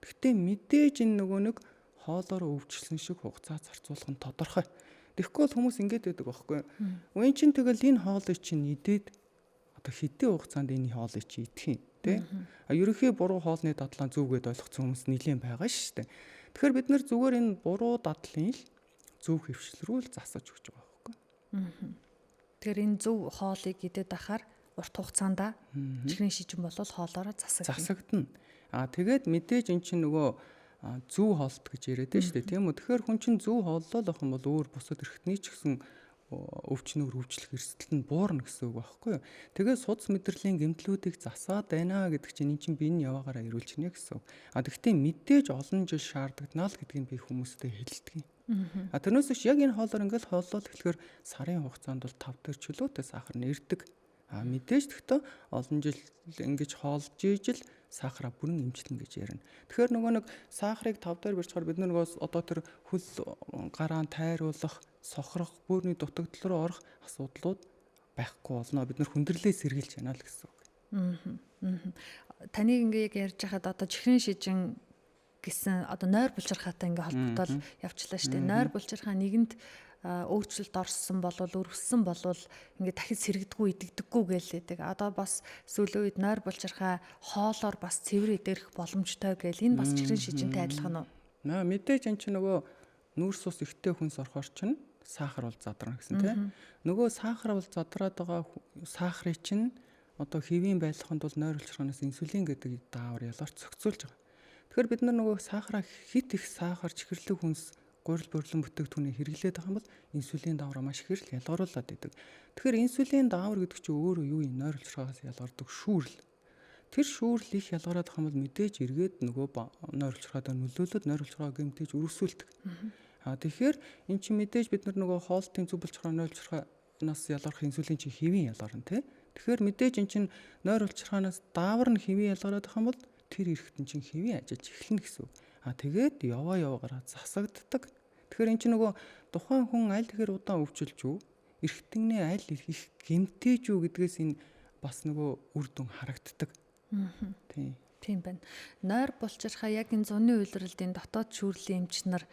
Гэхдээ мэдээж энэ нөгөө нэг хоолоор өвчлсөн шиг хугацаа зарцуулах нь тодорхой. Тэгэхгүй бол хүмүүс ингэж байдаг байхгүй. Үн чинь тэгэл энэ хоолыг чинь идээд одоо хэдийн хугацаанд энэ хоолыг чи идэх юм тий. Ерөнхий буруу хоолны дадлаа зүвгээд ойлгоцсон хүмүүс нэлээд байгаа шүү дээ. Тэгэхээр бид нэр зүгээр энэ буруу дадлын л зөв хөвшил рүү л засаж өгч байгаа байхгүй. Тэгэхээр энэ зөв хоолыг идээд ахаар урт хугацаанд чихрийн шижин болол хоолоороо засагдана. Тэгээд мэдээж эн чинь нөгөө зөв хоолт гэж яриад байна шүү дээ, тийм үү. Тэгэхээр хүн чинь зөв хооллол ах юм бол өөр бусад эрхтний ч гэсэн өвчнөр өвчлөх эрсдэл нь буурна гэсэн үг байхгүй юу. Тэгээд судас мэдрэлийн гэмтлүүдийг засаад байна гэдэг чинь эн чинь биений яваагаараа ирүүлж гинэ гэсэн. Тэгэхдээ мэдээж олон жил шаардлагаднаа л гэдгийг би хүмүүстэй хэлдэг юм. Тэрнээс биш яг энэ хоолоор ингээл хооллол эхлэхээр сарын хугацаанд бол 5 дээр чөлөөтэй сахар нэрдэг. Мэдээж гэхдээ олон жил ингэж хоолж ижил сахараа бүрэн эмчлэн гэж ярина. Тэгэхээр нөгөө нэг сахарыг 5 дээр барьчихаар бид нөгөө одоо тэр хөл гараан тайруулах, сохрох, бөөрийн дутагдал руу орох асуудлууд байхгүй болно. Бид нар хүндрэлээ сэргийлж яана л гэсэн үг. Таныг ингээ ярьж хахад одоо чихрийн шижин гэсэн одоо нойр булчирхаатай ингээ холбогдол явчлаа шүү дээ. Нойр булчирхаа нэгэнд өөрчлөлт орсон болвол өргөссөн болвол ингээд дахид сэргдэггүй идэгдэггүй гэлээдэг. Одоо бас сүүлийн үед нойр булчирхаа хоолоор бас цэвэр идэх боломжтой гэл энэ бас чихрийн шижинтэй адилхан уу? Мэдээж эн чинь нөгөө нүүрс ус ихтэй хүнс орохоор чинь сахар бол задрна гэсэн тийм. Нөгөө сахар бол задраад байгаа сахарыг чинь одоо хэвийн байлгаханд бол нойр булчирхаанаас инсулин гэдэг даавар ялгарч зохицуулж байгаа. Тэгэхээр бид нар нөгөө сахараа хит их сахар чихэрлэг хүнс гурил бөрлөн бүтээгдэхүүнийг хэрэглээд байгаа юм бол инсулин даавар маш их л ялгаруулад идэг. Тэгэхээр инсулин даавар гэдэг чинь өөрөө юу юм? Нойр булчирхаанаас ялгардаг шүүрэл. Тэр шүүрэл их ялгараад байгаа юм бол мэдээж эргээд нөгөө нойр булчирхаатай нөлөөлөд нойр булчирхаа гэмтэж өргөсүүлдэг. Тэгэхээр эн чинь мэдээж бид нар нөгөө хоолтын зүг булчирхаа нойр булчирхаанаас ялгарх инсулин чинь хэвийн ялгарна тий. Тэгэхээр мэдээж эн чинь нойр булчирхаанаас даавар нь хэвийн ялгараад байгаа юм бол тэр эргэтэн чинь хэвийн ажиллаж эхэлнэ гэсэн үг. Тэгээд яваагаараа засагддаг. Тэгэхээр эн чинь нөгөө тухайн хүн аль тэгэхээр удаан өвчлж үү, эргэтэнээ аль их гэмтээж үү гэдгээс энэ бас нөгөө үр дүн харагддаг. Тийм байна. Нойр булчирхаа яг энэ зуны үйлрэлтийн дотоод шүүрлийн эмч нар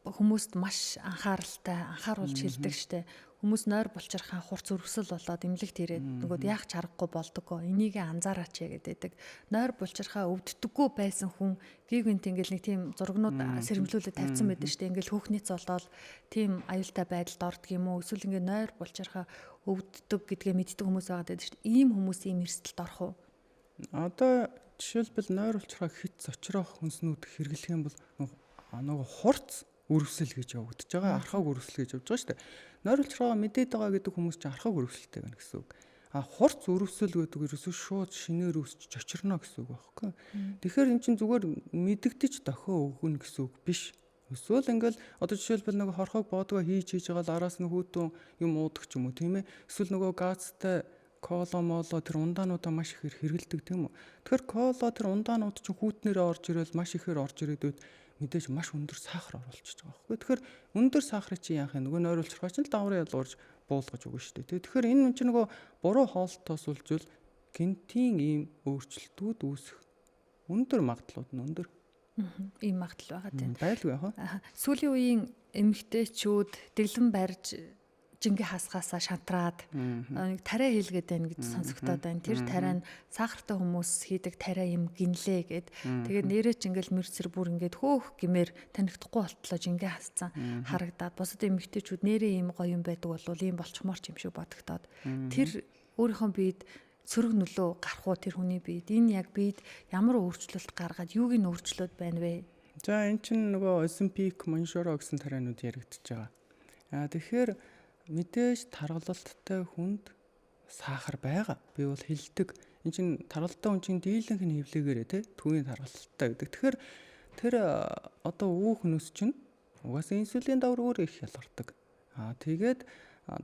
хүмүүст маш анхааруулж хэлдэг штэ. Хүмүүс нойр булчирхаа хурц өргөсөл болоод эмнэлэгт ирээд нөгөөд яах ч аргагүй болдоггоо. Энийг анзаараач гэдэг. Нойр булчирхаа өвддөггүй байсан хүн гівгэнт ингээл нэг тийм зургнууд сэрэмжлүүлээд тавьсан байдаг штэ. Ингээл хөөхнийц болоод тийм аюултай байдалд ордог юм уу? Эсвэл ингээ нойр булчирхаа өвддөг гэдгээ мэддэг хүмүүс байгаа гэдэг штэ. Ийм хүмүүс ийм эрсдэлд орох уу? Одоо жишээлбэл нойр булчирхаа хит зочрох хүнснүүд хэрэглэх юм бол нөгөө хурц өргөсөл гэж явагдаж байгаа. Архаг өргөсөл гэж явж байгаа шүү дээ. Нойр булчирхаа мэдээд байгаа гэдэг хүмүүс чинь архаг өргөсөлтэй байна гэсэн үг. Хурц өргөсөл гэдэг ерөөсөө шууд шинээр өсч чочирно гэсэн үг байхгүй. Тэгэхээр эн чинь зүгээр мэдэгдэж дохио өгнө гэсэн үг биш. Эсвэл ингээл одоо жишээлбэл нөгөө хорхог боодгоо хийж байгаа л араас нь хүүтэн юм уудаг ч юм уу тийм ээ. Эсвэл нөгөө газтай кола моло тэр ундаануудаа маш ихээр хэрэгэлдэг тийм үү. Тэгэхээр кола тэр ундаанууд чинь хүүтнэрээ орж ирэл маш ихээр орж ирээдүүд мэдээж маш өндөр сахар оруулчихж байгаа байхгүй. Тэгэхээр өндөр сахарыг чи яах юм? Нөгөө нойр булчирхаа чинь даврын ялгарч буулгаж өгнө шүү дээ. Тэгэхээр энэ чинь нөгөө буруу хоолтоос үлжүүл гэнтийн ийм өөрчлөлтүүд үүсэх өндөр магадлалууд нь өндөр. Ийм магадлал байгаа тийм. Байлгүй яах вэ? Сүүлийн үеийн эмэгтэйчүүд дэглэн барьж жингээ хасгаасаа шантраад нэг тариа хийлгээд байна гэж сонсогдоод байна. Тэр тариа нь сахартай хүмүүс хийдэг тариа юм гинлээ гэд. Тэгээд нэрээ ч ингээл мэрцэр бүр ингээд хөөх гэмээр танигдахгүй болтлоо жингээ хасцсан харагдаад бусад эмэгтэйчүүд нэрээ ийм гоё юм байдаг болвол ийм болчмоор ч юм шиг бодогдоод тэр өөрийнхөө биед сөрөг нөлөө гарах уу тэр хүний биед? Энэ яг биед ямар өөрчлөлт гаргаад юуг нь өөрчлөөд байна вэ? За эн чинь нөгөө Оземпик, Монжоро гэсэн тарианууд яригдчихэж байгаа. Тэгэхээр мэдээж таргалалттай хүнд сахар байгаа. Би бол хэлдэг. Эн чинь таргалалттай хүн чинь дийлэнх нь хөвлөгөөрэй те төвийн таргалалттай гэдэг. Тэгэхээр тэр одоо өвөх нөс чинь угаасаа инсулин давар өөр их ялгардаг. Тэгээд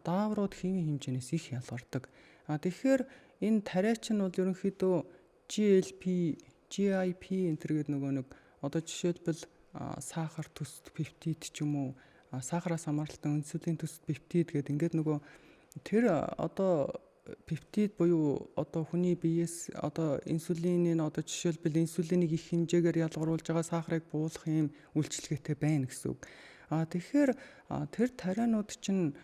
дааврууд химийн хэмжээнээс их ялгардаг. Тэгэхээр энэ тариа чинь бол ерөнхийдөө GLP, GIP энэ төргээд нөгөө нэг одоо жишээлбэл сахар төсд пептид ч юм уу сахараас хамааралтай инсулин төсд пептид гэдэг ингээд нөгөө тэр одоо пептид буюу одоо хүний биеэс одоо инсулиныг одоо жишээлбэл инсулинийг их хэмжээгээр ялгаруулж байгаа сахарыг буулгах юм үйлчилгээтэй байна гэсэн үг. Тэгэхээр тэр тарианууд чинь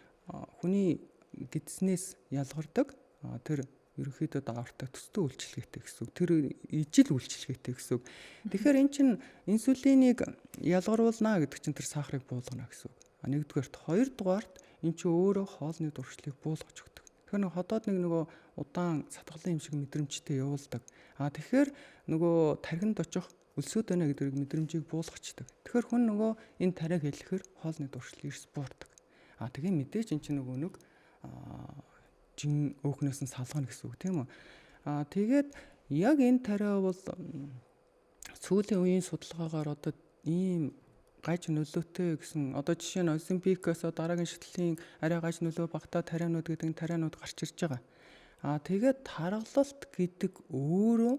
хүний гидснээс ялгардаг. Тэр ерөнхийдөө даавартай төстэй үйлчилгээтэй гэсэн үг. Тэр ижил үйлчилгээтэй гэсэн үг. Тэгэхээр эн чинь инсулинийг ялгаруулна гэдэг чинь тэр сахарыг буулгана гэсэн үг. Нэгдүгээрт, хоёрдугаарт эн чинь өөрөө хоолны дуршлыг буулгаж өгдөг. Тэгэхээр нэг ходоод нөгөө удаан сатгалын юм шиг мэдрэмжтэй явуулдаг. Тэгэхээр нөгөө тархинд очих өлсөд байна гэдэг мэдрэмжийг буулгачдаг. Тэгэхээр хүн нөгөө энэ тариаг хэлэхээр хоолны дуршлыг эрс буурдаг. Тэгээ мэдээж эн чинь нөгөө нэг жин өөхнөөс нь салгана гэсэн үг тийм үү. Тэгээд яг энэ тариа бол сүүлийн үеийн судалгаагаар одоо ийм гаж нөлөөтэй гэсэн одоо жишээ нь Оземпикээс дараагийн шаталтын арай гаж нөлөө багтаа тарианууд гэдэг тарианууд гарч ирж байгаа. Тэгээд таргалалт гэдэг өөрөө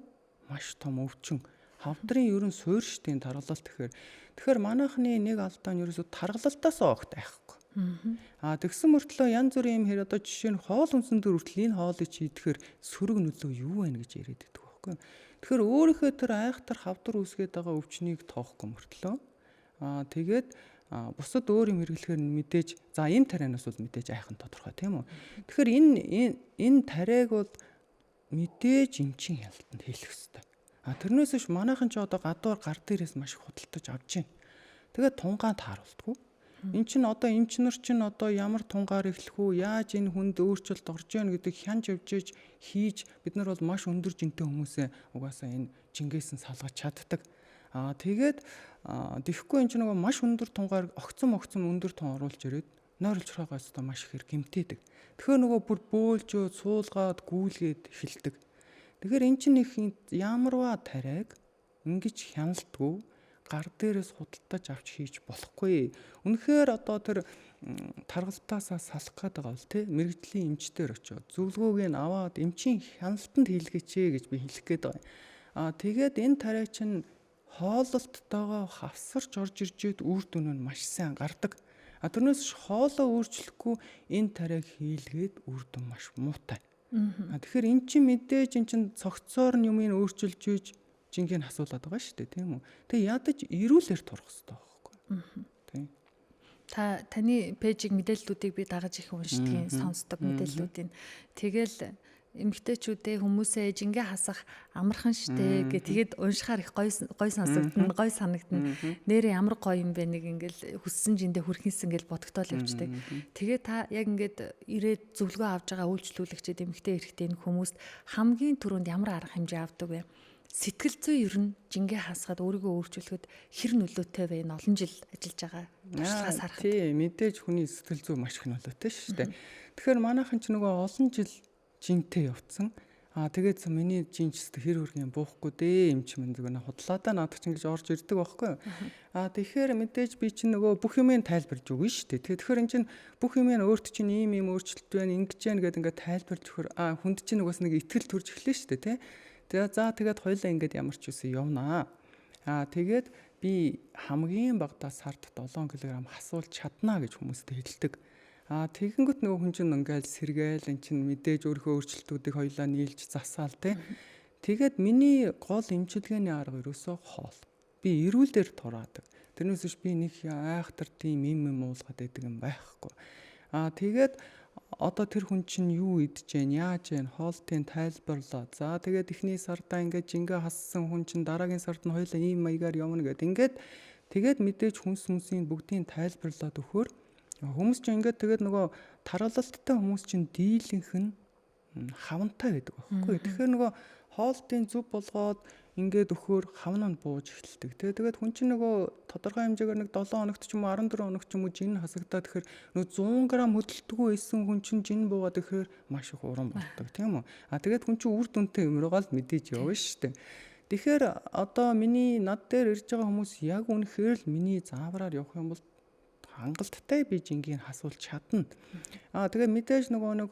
маш том өвчин. Хавдрын ерөн суурь штийн таргалалт тэгэхээр манайхны нэг алдаа нь ерөөсө таргалалтаас огт айхгүй. Тэгсэн мөртлөө янз бүрийн юм хэр одоо жишээ нь хоол хүнсэн дээр хүртэл энэ хоолыг чийдэхээр сөрөг нөлөө юу вэ гэж яриад байдаг байхгүй. Тэгэхээр өөрийнхөө тэр айхтар хавдар үүсгээд байгаа өвчнийг тоохгүй мөртлөө тэгээд бусад өөр юм хэрэглэхээр мэдээж за энэ тарианаас бол мэдээж айхан тодорхой тийм үү. Тэгэхээр энэ тариаг бол мэдээж эмчийн хяналтанд хэлэх хэрэгтэй. Тэрнээс биш манайхан ч одоо гадуур гар дээрээс маш их худалдаж авч байна. Тэгээд тунгаан тааруулдаггүй. Эн чинь одоо эмчнэр чинь одоо ямар тунгаар эхлэх үү, яаж энэ хүнд өөрчлөлт орж ийн гэдэг хянж явж хийж бид нар бол маш өндөр жинтэй хүмүүсээ угаасаа энэ жингээс нь салгаж чаддаг. Тэгээд тэгэхгүй энэ чинь нөгөө маш өндөр тунгаар огцом өндөр тун оруулж ирээд нойролж байгаагаас одоо маш ихээр гэмтээдэг. Тэгэхээр нөгөө бүр бөөлжөө суулгаад гүйлгээд эхэлдэг. Тэгэхээр эн чинь их ямарваа тариаг ингэж хяналтгүй гар дээрээс худалдаж авч хийж болохгүй. Үнэхээр одоо тэр таргалтаасаа салах гэдэг бол тий мэрэгжлийн эмчтэр очиод зөвлөгөөг нь аваад эмчийн хяналтанд хийлгээч гэж би хэлэх гээд байгаа. Тэгээд энэ тариа чинь хоололттойгоо хавсарч орж иржээд үр дүн нь маш сайн гардаг. Тэрнээс хоолоо өөрчлөхгүй энэ тариаг хийлгээд үр дүн маш муутай. Тэгэхээр эн чинь мэдээж эн чинь цогцоор нь юмыг өөрчилж ийж жинхэнэ асуулаад байгаа шүү дээ тийм үү. Тэгээ ядаж ирүүлэр турах хэрэгтэй байхгүй. Тийм. Таны пэйжийг мэдээллүүдийг би дагаж их уншдаг, сонсдог мэдээллүүдийн. Тэгэл эмэгтэйчүүдээ хүмүүсээ жингээ хасах амархан штэ гэ тэгэд уншихаар их гой сонсогдно, гой санагдана. Нэрээ ямар гоё юм бэ нэг ингээл хүссэн жиндээ хүрхэнсэн гэл бодогтоол явждаг. Тэгээ та яг ингээд ирээд зөвлөгөө авж байгаа үйлчлүүлэгчид эмэгтэй эрэгтэй хүмүүст хамгийн түрүүнд ямар арга хэмжээ авдаг вэ? Сэтгэл зүй ер нь жингээ хасгаад өөрийгөө өөрчилөхөд хэр нөлөөтэй вэ? Олон жил ажиллаж байгаа туршлагаас харахад. Тийм, мэдээж хүний сэтгэл зүй маш их нөлөөтэй шүү дээ. Тэгэхээр манайхан ч нөгөө олон жил жинтэй явцсан. Тэгээд миний жинчс хэр хөргөн буухгүй дээ эмч минь зүгээр худлаадаа наадах чинь гэж орж ирдэг байхгүй юу. Тэгэхээр мэдээж би чинь нөгөө бүх юмыг тайлбарж өгнө шүү дээ. Тэгэхээр эн чинь бүх юмыг өөрт чинь ийм өөрчлөлт байна, ингэж яана гэдэг ингээд тайлбарж өгөхөр хүнд чинь нөгөөс нэг итгэл төрж эхлэв шүү дээ, тий. Тэгээд хоёлаа ингээд ямар ч үсэн явнаа. Тэгээд би хамгийн багадаа сард 7 кг хасуулж чаднаа гэж хүмүүстэй хэлдэг. Тэгэнгүүт нөгөө хүн чинь ингээл сэргээл эн чинь мэдээж өөрийнхөө өөрчлөлтүүдийг хоёлаа нийлж засаал тий. Тэгээд миний гол эмчилгээний арга ерөөсөө хоол. Би эрүүл дээр тураадаг. Тэрнээс биш би нэг айхтар тийм юм уулгаад байдаг юм байхгүй. Тэгээд одоо тэр хүн чинь юу идэж гэн, яаж гэн, хоолтын тайлбарлаа. За тэгээд эхний сардаа ингээд жингээ хассан хүн чинь дараагийн сард нь хоёлаа ийм маягаар явна гэдэг. Тэгээд мэдээж хүмүүсийн бүгдийн тайлбарлаад өгөхөөр хүмүүс чинь ингээд тэгээд нөгөө таргалалттай хүмүүс чинь дийлэнх нь хавантай байдаг байхгүй. Тэгэхээр нөгөө хоолтын зүв болгоод ингээд өгөхөөр хавн нь бууж эхэлдэг. Тэгээд хүн чинь нөгөө тодорхой хэмжээгээр нэг 7 хоногт ч юм уу 14 хоногт ч юм уу жин хасагдаад тэгэхээр нөгөө 100 г хөдөлтгүй байсан хүн чинь жин буугаад ихээр маш их уран болдог тийм үү. Тэгээд хүн чинь үр дүнтэй юм руугаа л мэдээж явна шүү дээ. Тэгэхээр одоо миний над дээр ирж байгаа хүмүүс яг үнэхээр л миний заавраар явах юм бол хангалттай би жингийг хасуулж чадна. Тэгээд мэдээж нөгөө нэг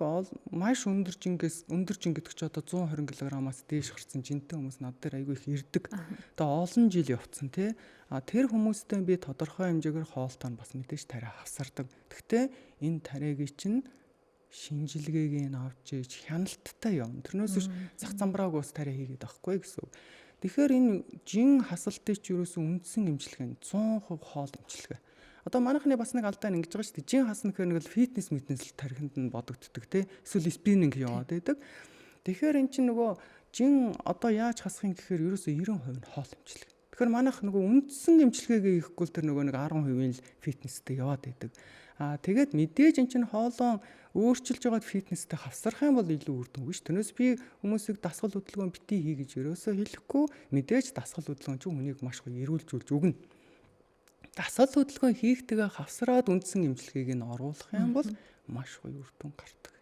маш өндөр жин гэдэг чи одоо 120 кг-аас дээш гарсан жинтэй хүмүүс над дээр айгүй их ирдэг. Одоо олон жил явцсан тий. Тэр хүмүүстэй би тодорхой хэмжээгээр хоолтоо бас мэдээж тариа хавсардаг. Гэхдээ энэ тариагийн чинь шинжилгээг нь авч иж хяналттай явна. Тэрнээс биш зах замбрааг ус тариа хийгээд байхгүй гэсэн үг. Тэгэхээр энэ жин хасалтын чи юусэн үндсэн эмчилгээ нь 100% хоол эмчилгээ. Одоо манайхны бас нэг алдаа ингэж байгаа шүү дээ. Жин хасна гэхээр нэг л фитнес тархинд нь бодогддог тий. Эсвэл спиннинг яваад байдаг. Тэгэхээр эн чинь нөгөө жин одоо яаж хасахын гэхээр ерөөсөө 90% нь хоол эмчилгээ. Тэгэхээр манайх нөгөө үндсэн эмчилгээгээ хийхгүй л тэр нөгөө нэг 10% л фитнестэй яваад байдаг. Тэгээд мэдээж эн чинь хоолоо өөрчилж байгаад фитнестэй хавсрах юм бол илүү үр дүнгүй ш. Тэрнээс би хүмүүсийг дасгал хөдөлгөөн битгий хий гэж ерөөсөө хэлэхгүй. Мэдээж дасгал хөдөлгөөн чинь хүнийг маш гоё эрүүлжүүлж өгнө. Дасгал хөдөлгөөн хийхтэйгээ хавсраад үндсэн эмчилгээг нь оруулах юм бол маш гоё үр дүн гардаг.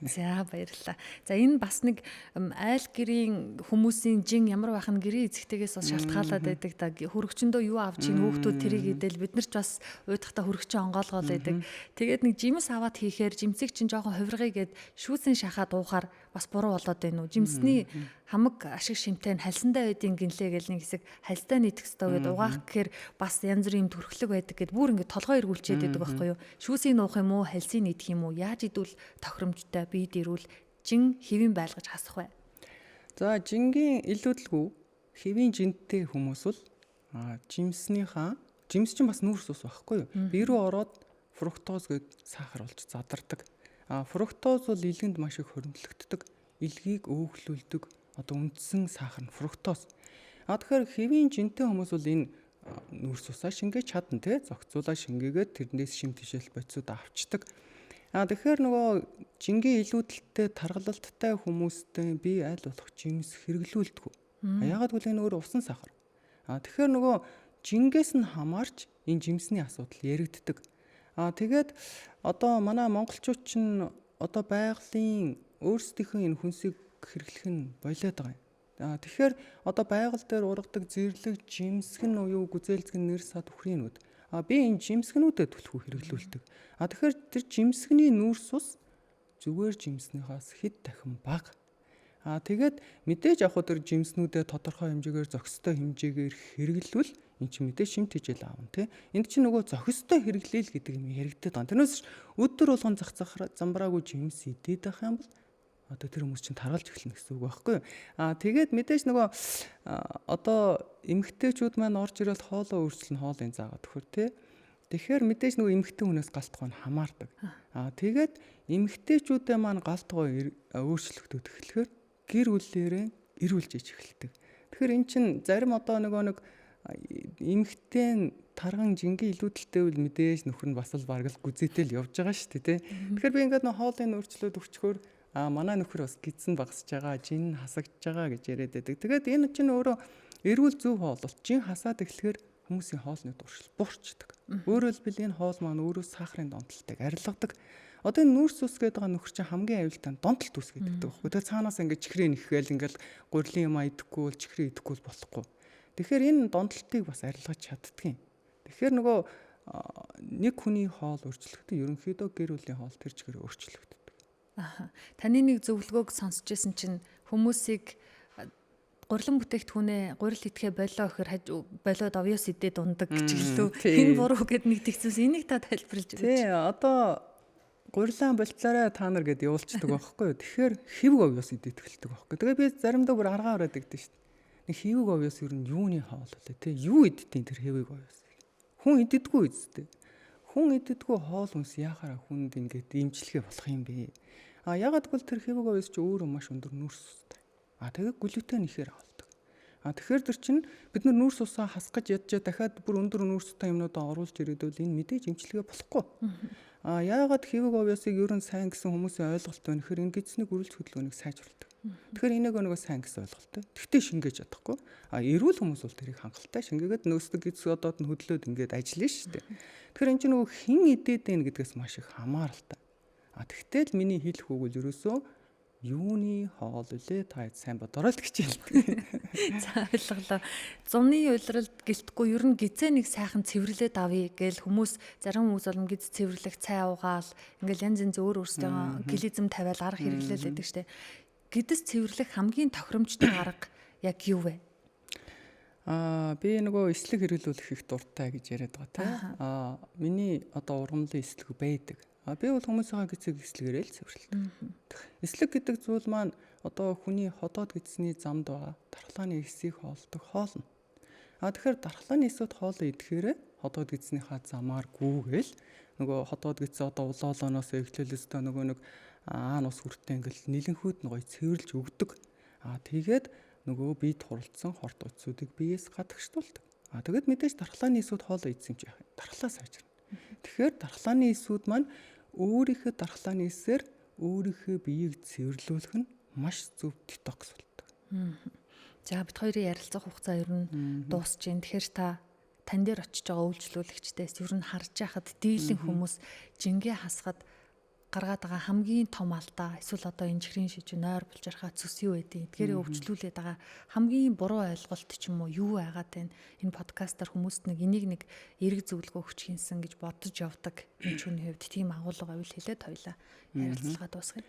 За баярлалаа. За энэ бас нэг айл гэрийн хүмүүсийн жин ямар байх нь гэрийн эзэгтэйгээс бас шалтгаалаад байдаг та хөрөгчөндөө юу авч ийн хүүхдүүд тэрийг идэл бид нар ч бас уйдахта хөрөгчөө онгоолгоол байдаг. Тэгээд нэг жимс аваад хийхээр жимсийг чинь жоохон хувиргыг гээд шүүсэн шахаад уухаар бас буруу болоод байна уу? Жимсний хамаг ашиг шимтэй нь хальсандаа байдгийн гинлээ гэл нэг хэсэг хальстай нийтэх ёстой гэд угаах гэхээр бас янз бүрийн төрхлөг байдаг гэд бүр ингэ толгой эргүүлчихэд байдаг байхгүй юу? Шүүсийг нуух юм уу, хальсыг нийтэх юм уу? Яаж идвэл тохиромжтой бие дэрүүл жин хэвэн байлгаж хасах вэ? За жингийн илүүдэлгүй хэвийн жинтэй хүмүүс бол жимс чинь бас нүүрс ус байхгүй юу? Бие рүү ороод фруктоз гээд сахар болж задардаг. Фруктоз бол илгэнд маш их хоригдлогддог. Илгийг өөхлүүлдэг. Одоо үндсэн сахар нь фруктоз. Тэгэхээр хэвийн жинтэй хүмүүс бол энэ нүүрс усаа шингээж чадна тий. Зохицуулаад шингээгээд тэрнээс шим тишэл бодисууд авчдаг. Тэгэхээр нөгөө жингийн илүүдэлтэй таргалалттай хүмүүстэй би аль болох жимс хэрэглүүлдэг. Яагаад гэвэл энэ өөр усан сахар. Тэгэхээр нөгөө жингээс нь хамаарч энэ жимсний асуудал яригддаг. Тэгээд одоо манай монголчууд чинь одоо байгалийн өөрсдийнхөө энэ хүнсийг хэрэглэх нь болоод байгаа юм. Тэгэхээр одоо байгаль дээр ургадаг зэрлэг жимсгэн уу гүзээлзгэн нэр сад үхрийнүүд би энэ жимсгнүүдэд түлхүү хэрэглүүлдэг. Тэгэхээр тэр жимсгний нүүрс ус зүгээр жимснийхаас хэд дахин бага. Тэгээд мэдээж яг тэр жимснүүдэд тодорхой хэмжээгээр зохистой хэмжээгээр хэрэглэвэл эн чинь мэдээж шимт хижээл аавна тий. Энд чинь нөгөө зохистой хэрэглээл гэдэг юм яригдаад байна. Тэрнээс өдөр болгон зах замбраагүй жимс идээд байх юм бол одоо тэр хүмүүс чинь таргалж эхэлнэ гэсэн үг байхгүй юу? Тэгээд мэдээж нөгөө одоо эмэгтэйчүүд маань орж ирэл хоолоо өөрчлөн хоолын заагаад өгөхөр тий. Тэгэхээр мэдээж нөгөө эмэгтэй хүнээс галтгой нь хамаардаг. Тэгээд эмэгтэйчүүдээ маань галтгой өөрчлөгдөж эхлэхээр гэр бүлээрээ эрүүлж иж эхэлдэг. Тэгэхээр эн чинь зарим одоо нэг эмэгтэй тарган жингийн илүүдэлтэй үл мэдээж нөхөр нь бас л бараг л гүзээтэл явж байгаа шүү дээ тий. Тэгэхээр би ингээд нэг хоолын өөрчлөлт өгчхөөр манай нөхөр бас гидсэн багсаж байгаа, жин хасагдж байгаа гэж яриад байдаг. Тэгээд энэ чинь өөрөө эрүүл зөв хоололт жин хасаад эхлэхээр хүмүүсийн хоолны дуршил буурчдаг. Өөрөөр хэлбэл энэ хоол маань өөрөө сахарын донтолтыг арилгадаг. Одоо энэ нүүрс ус гэдэг байгаа нөхөр чинь хамгийн аюултай донтолт ус гэдэг байхгүй. Тэгээд цаанаас ингээд чихрээ нэхгээл ингээд гурилын юм идэггүй бол чихрээ идэхгүй бол болохгүй. Тэгэхээр энэ донтолтыг бас арилгаж чаддгийн. Тэгэхээр нөгөө нэг хүний хоол өөрчлөгдөв. Ерөнхийдөө гэр бүлийн хоол тэр чигээр өөрчлөгдөв. Таны нэг зөвлөгөөг сонсч байсан чинь хүмүүсийг гурилан бүтээгдэхүүнээ гурил идэхэ болоо гэхээр болоод овёс идээд ундаг гэж хэллээ. Энэ буруу гэд нэг тэгсээс энийг та тайлбарлаж өгөөч. Тий, одоо гурилан болцоорой та нар гэд явуулчихдаг байхгүй юу. Тэгэхээр хэвэг овёс идээд эхэлдэг байхгүй. Тэгээ би заримдаа бүр аргаа ороод игдэн шүү дээ. Нэг хэвэг овёс ер нь юуны хоол вэ те? Юу идтiin тэр хэвэг овёс? Хүн иддэггүй үстэй. Хүн иддэггүй хоол хүнс яхаараа хүнд ингээд имчилгээ болох юм бэ? Ягаад гэвэл тэр хэвэг овёс чи өөрөө маш өндөр нүүрс устай. Тэгээ глютен ихээр авалдаг. Тэгэхээр тэр чинь бид нар нүүрс усаа хасгаж ядчаа дахиад бүр өндөр нүүрс устай юмнуудаа оруулж ирээдвэл энэ мэдээж имчилгээ болохгүй. Яагаад хэвэг овёсыг ер нь сайн гэсэн хүмүүсийн ойлголт байна гэхээр энэ гидсний гөрөлж хөдөлгөөнийг сайжруулдаг. Тэгэхээр энийг нөгөө сайн гэсэн ойлголттой. Тэгтээ шингээж чадахгүй. Эрүүл хүмүүс бол тэрийг хангалттай шингээгээд нөөцдөг гидс одоод нь хөдлөөд ингээд ажиллана шүү дээ. Тэгэхээр энэ чинь нөгөө хин идээд байна гэдгээс маш их хамааралтай. Тэгтэл миний хэлэх үг бол ерөөсөө юуны хоол үлээ та сайн бодорой л гэж хэлдэг. За ойлголоо. Зуны уйлралд гэлтгүй ер нь гизээ нэг сайхан цэвэрлээд авъя гээл хүмүүс зарим хүмүүс бол гиз цэвэрлэх цай уугаал ингээл янз янз өөр өөрсдөө глизм тавиал арга хэрэглээл байдаг штэ. Гидэс цэвэрлэх хамгийн тохиромжтой арга яг юу вэ? Би нөгөө эслэг хэрэглүүлэх их дуртай гэж яриад байгаа тийм. Миний одоо ургамлын эслэг байдаг. Би бол хүмүүсийн гизэг эслэгээрээ л цэвэрлэдэг. Эслэг гэдэг зүйл маань одоо хүний ходоод гидсний замд байгаа дархлааны эсийг хоолдог хоол нь. Тэгэхээр дархлааны эсүүд хоолоо идэхээр ходоод гидснийхаа замаар гүүгээл нөгөө ходоод гидс одоо улаолооноос эхлэлээсээ нөгөө нэг ус хүртээ ингээл нэлэнхүүд нөгөө цэвэрлж өгдөг. Тэгээд нөгөө бие туралцсан хорт утсуудыг биеэс гадагшлуулдаг. Тэгээд мэдээж дархлааны эсүүд хоолоо идсэн юм чи яах вэ? Дархлаа сайжирна. Тэгэхээр дархлааны эсүүд маань өөрийнхөө дархлааны эсээр өөрийнхөө биеийг цэвэрлүүлэх нь маш зөв детокс болдог. За бид хоёрын ярилцах хугацаа ер нь дуусж байна. Тэгэхээр тань дээр очиж байгаа үйлчлүүлэгчдээс ер нь харж байхад дийлэн хүмүүс жингээ хасахад гаргаад байгаа хамгийн том алдаа эсвэл одоо энэ чихрийн шижүү нойр болж ярахаа цөс юу байдیں۔ Эдгээрээ өвчлүүлээд байгаа хамгийн буруу ойлголт ч юм уу юу байгаад байна. Энэ подкастаар хүмүүст нэг энийг нэг эрг зөвлөгөө өгч хийсэн гэж бодож явдаг. Энэ ч үний хувьд тийм агуулга авил хэлээд хоёлаа ярилцлага дуусгая.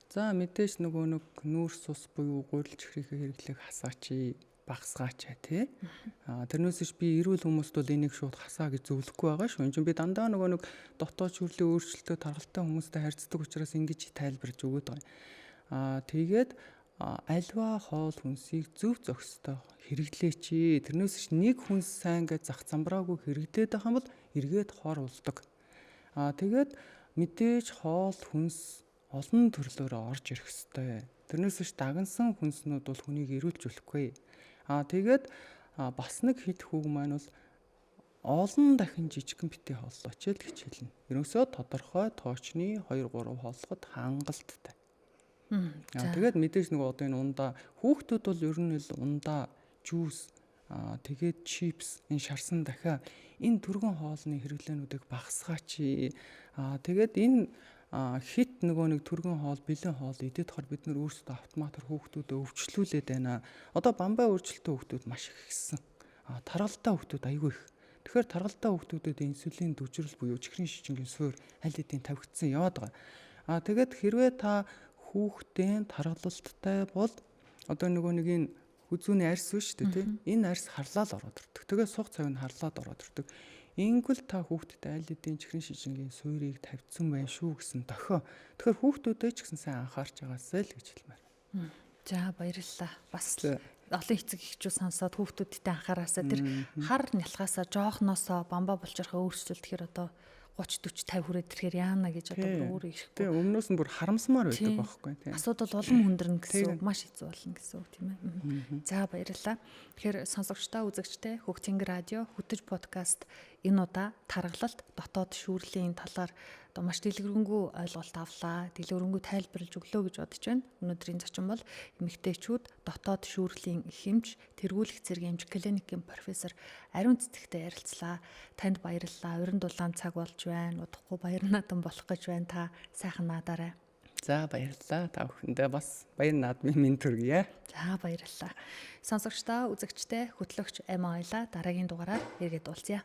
За мэдээж нөгөө нэг нүүрс ус буюу гурил чихрийнхээ хэрэглээг хасаач, багасгаач тий. Тэрнээс ш би эрүүл хүмүүст бол энийг шууд хасаа гэж зөвлөхгүй байгаа шүү. Энд би дандаа нөгөө нэг дотоод шүрлийн өөрчлөлтөд тархалтай хүмүүстэй харьцдаг учраас ингэж тайлбарж өгöd байгаа. Тэгээд альва хоол хүнсийг зөв зохистой хэрэглээч. Тэрнээс ш нэг хүнс сайн гэж зах замбраагүй хэрэглээд байх юм бол эргээд хор болдог. Тэгээд мэдээж хоол хүнс олон төрлөөр орж ирэх ёстой. Тэрнээс ш дагнсан хүнснүүд бол хүнийг эрүүлжүүлэхгүй. Тэгээд бас нэг хэлэх үг маань бол олон дахин жижигхэн битгий хооллооч л гэж хэлнэ. Ерөөсөө тодорхой тоочны 2-3 хооллоход хангалттай. Тэгээд мэдээж нөгөө одоо энэ ундаа хүүхдүүд бол ер нь л ундаа жуус тэгээд чипс энэ шарсан дахиа энэ түргэн хоолны хэрэглээнүүдийг багасгаач. Тэгээд энэ хит нөгөө нэг түргэн хоол, бэлэн хоол идээд хор бид нар өөрсдөө автоматар хүүхдүүдэд өвчлүүлээд байна. Одоо бамбай өөрчлөлтөө хүүхдүүд маш их ихсэн. Таргалтай хүүхдүүд айгүй их. Тэгэхээр таргалтай хүүхдүүдэд инсулин дүжрэл буюу чихрийн шижингийн суурь аль хэдийн тавигдсан яваад байгаа. Тэгээд хэрвээ та хүүхдийн таргалалттай бол одоо нөгөө нэг энэ хүзүүний арьс биш үү тий? Энэ арьс харлаад ороод ирдэг. Тэгээд сух цав нь харлаад ороод ирдэг. Ингл та хүүхдэд аль хэдийн чихрийн шижингийн суурийг тавьдсан байх шүү гэсэн дохио. Тэгэхээр хүүхдүүдэд ч гэсэн сайн анхаарч байгаасай л гэж хэлмээр. За баярлалаа. Бас олон эцэг эхчүүд сонсоод хүүхдүүдтэй анхаараасаа тэр хар нялхаасаа жоохносоо бамбаа болчихрохоо өөрчлөлтөөр одоо 30 40 50 хүрээд ирэхээр яана гэж одоо өөр ирэхгүй. Тэгээ өмнөөс нь бүр харамсмаар байдаг байхгүй тийм. Асуудал улам хүндэрнэ гэсэн маш хэцүү болно гэсэн үг тийм ээ. За баярлалаа. Тэгэхээр сонсогчдоо үзэгчдээ Хөгтөнгөр радио хөтөж подкаст энэ удаа таргалалт дотоод шүүрлийн талаар одоо маш дэлгэрэнгүй ойлголт авлаа. Дэлгэрэнгүй тайлбарлаж өглөө гэж бодож байна. Өнөөдрийн зочин бол эмэгтэйчүүд дотоод шүүрлийн хэмж тэргүүлэх зэрэг эмч клиникийн профессор Ариун Цэцэгтэй ярилцлаа. Танд баярлалаа. Уран дулаан цаг болж байна. Удахгүй баяр наадам болох гэж байна. Та сайхан наадаарай. За баярлалаа. Та бүхэндээ бас баяр наадмын минь төргийе. За баярлалаа. Сонсогчдоо үзэгчдээ хөтлөгч Эм ойлаа дараагийн дугаараар иргэд уулзъя.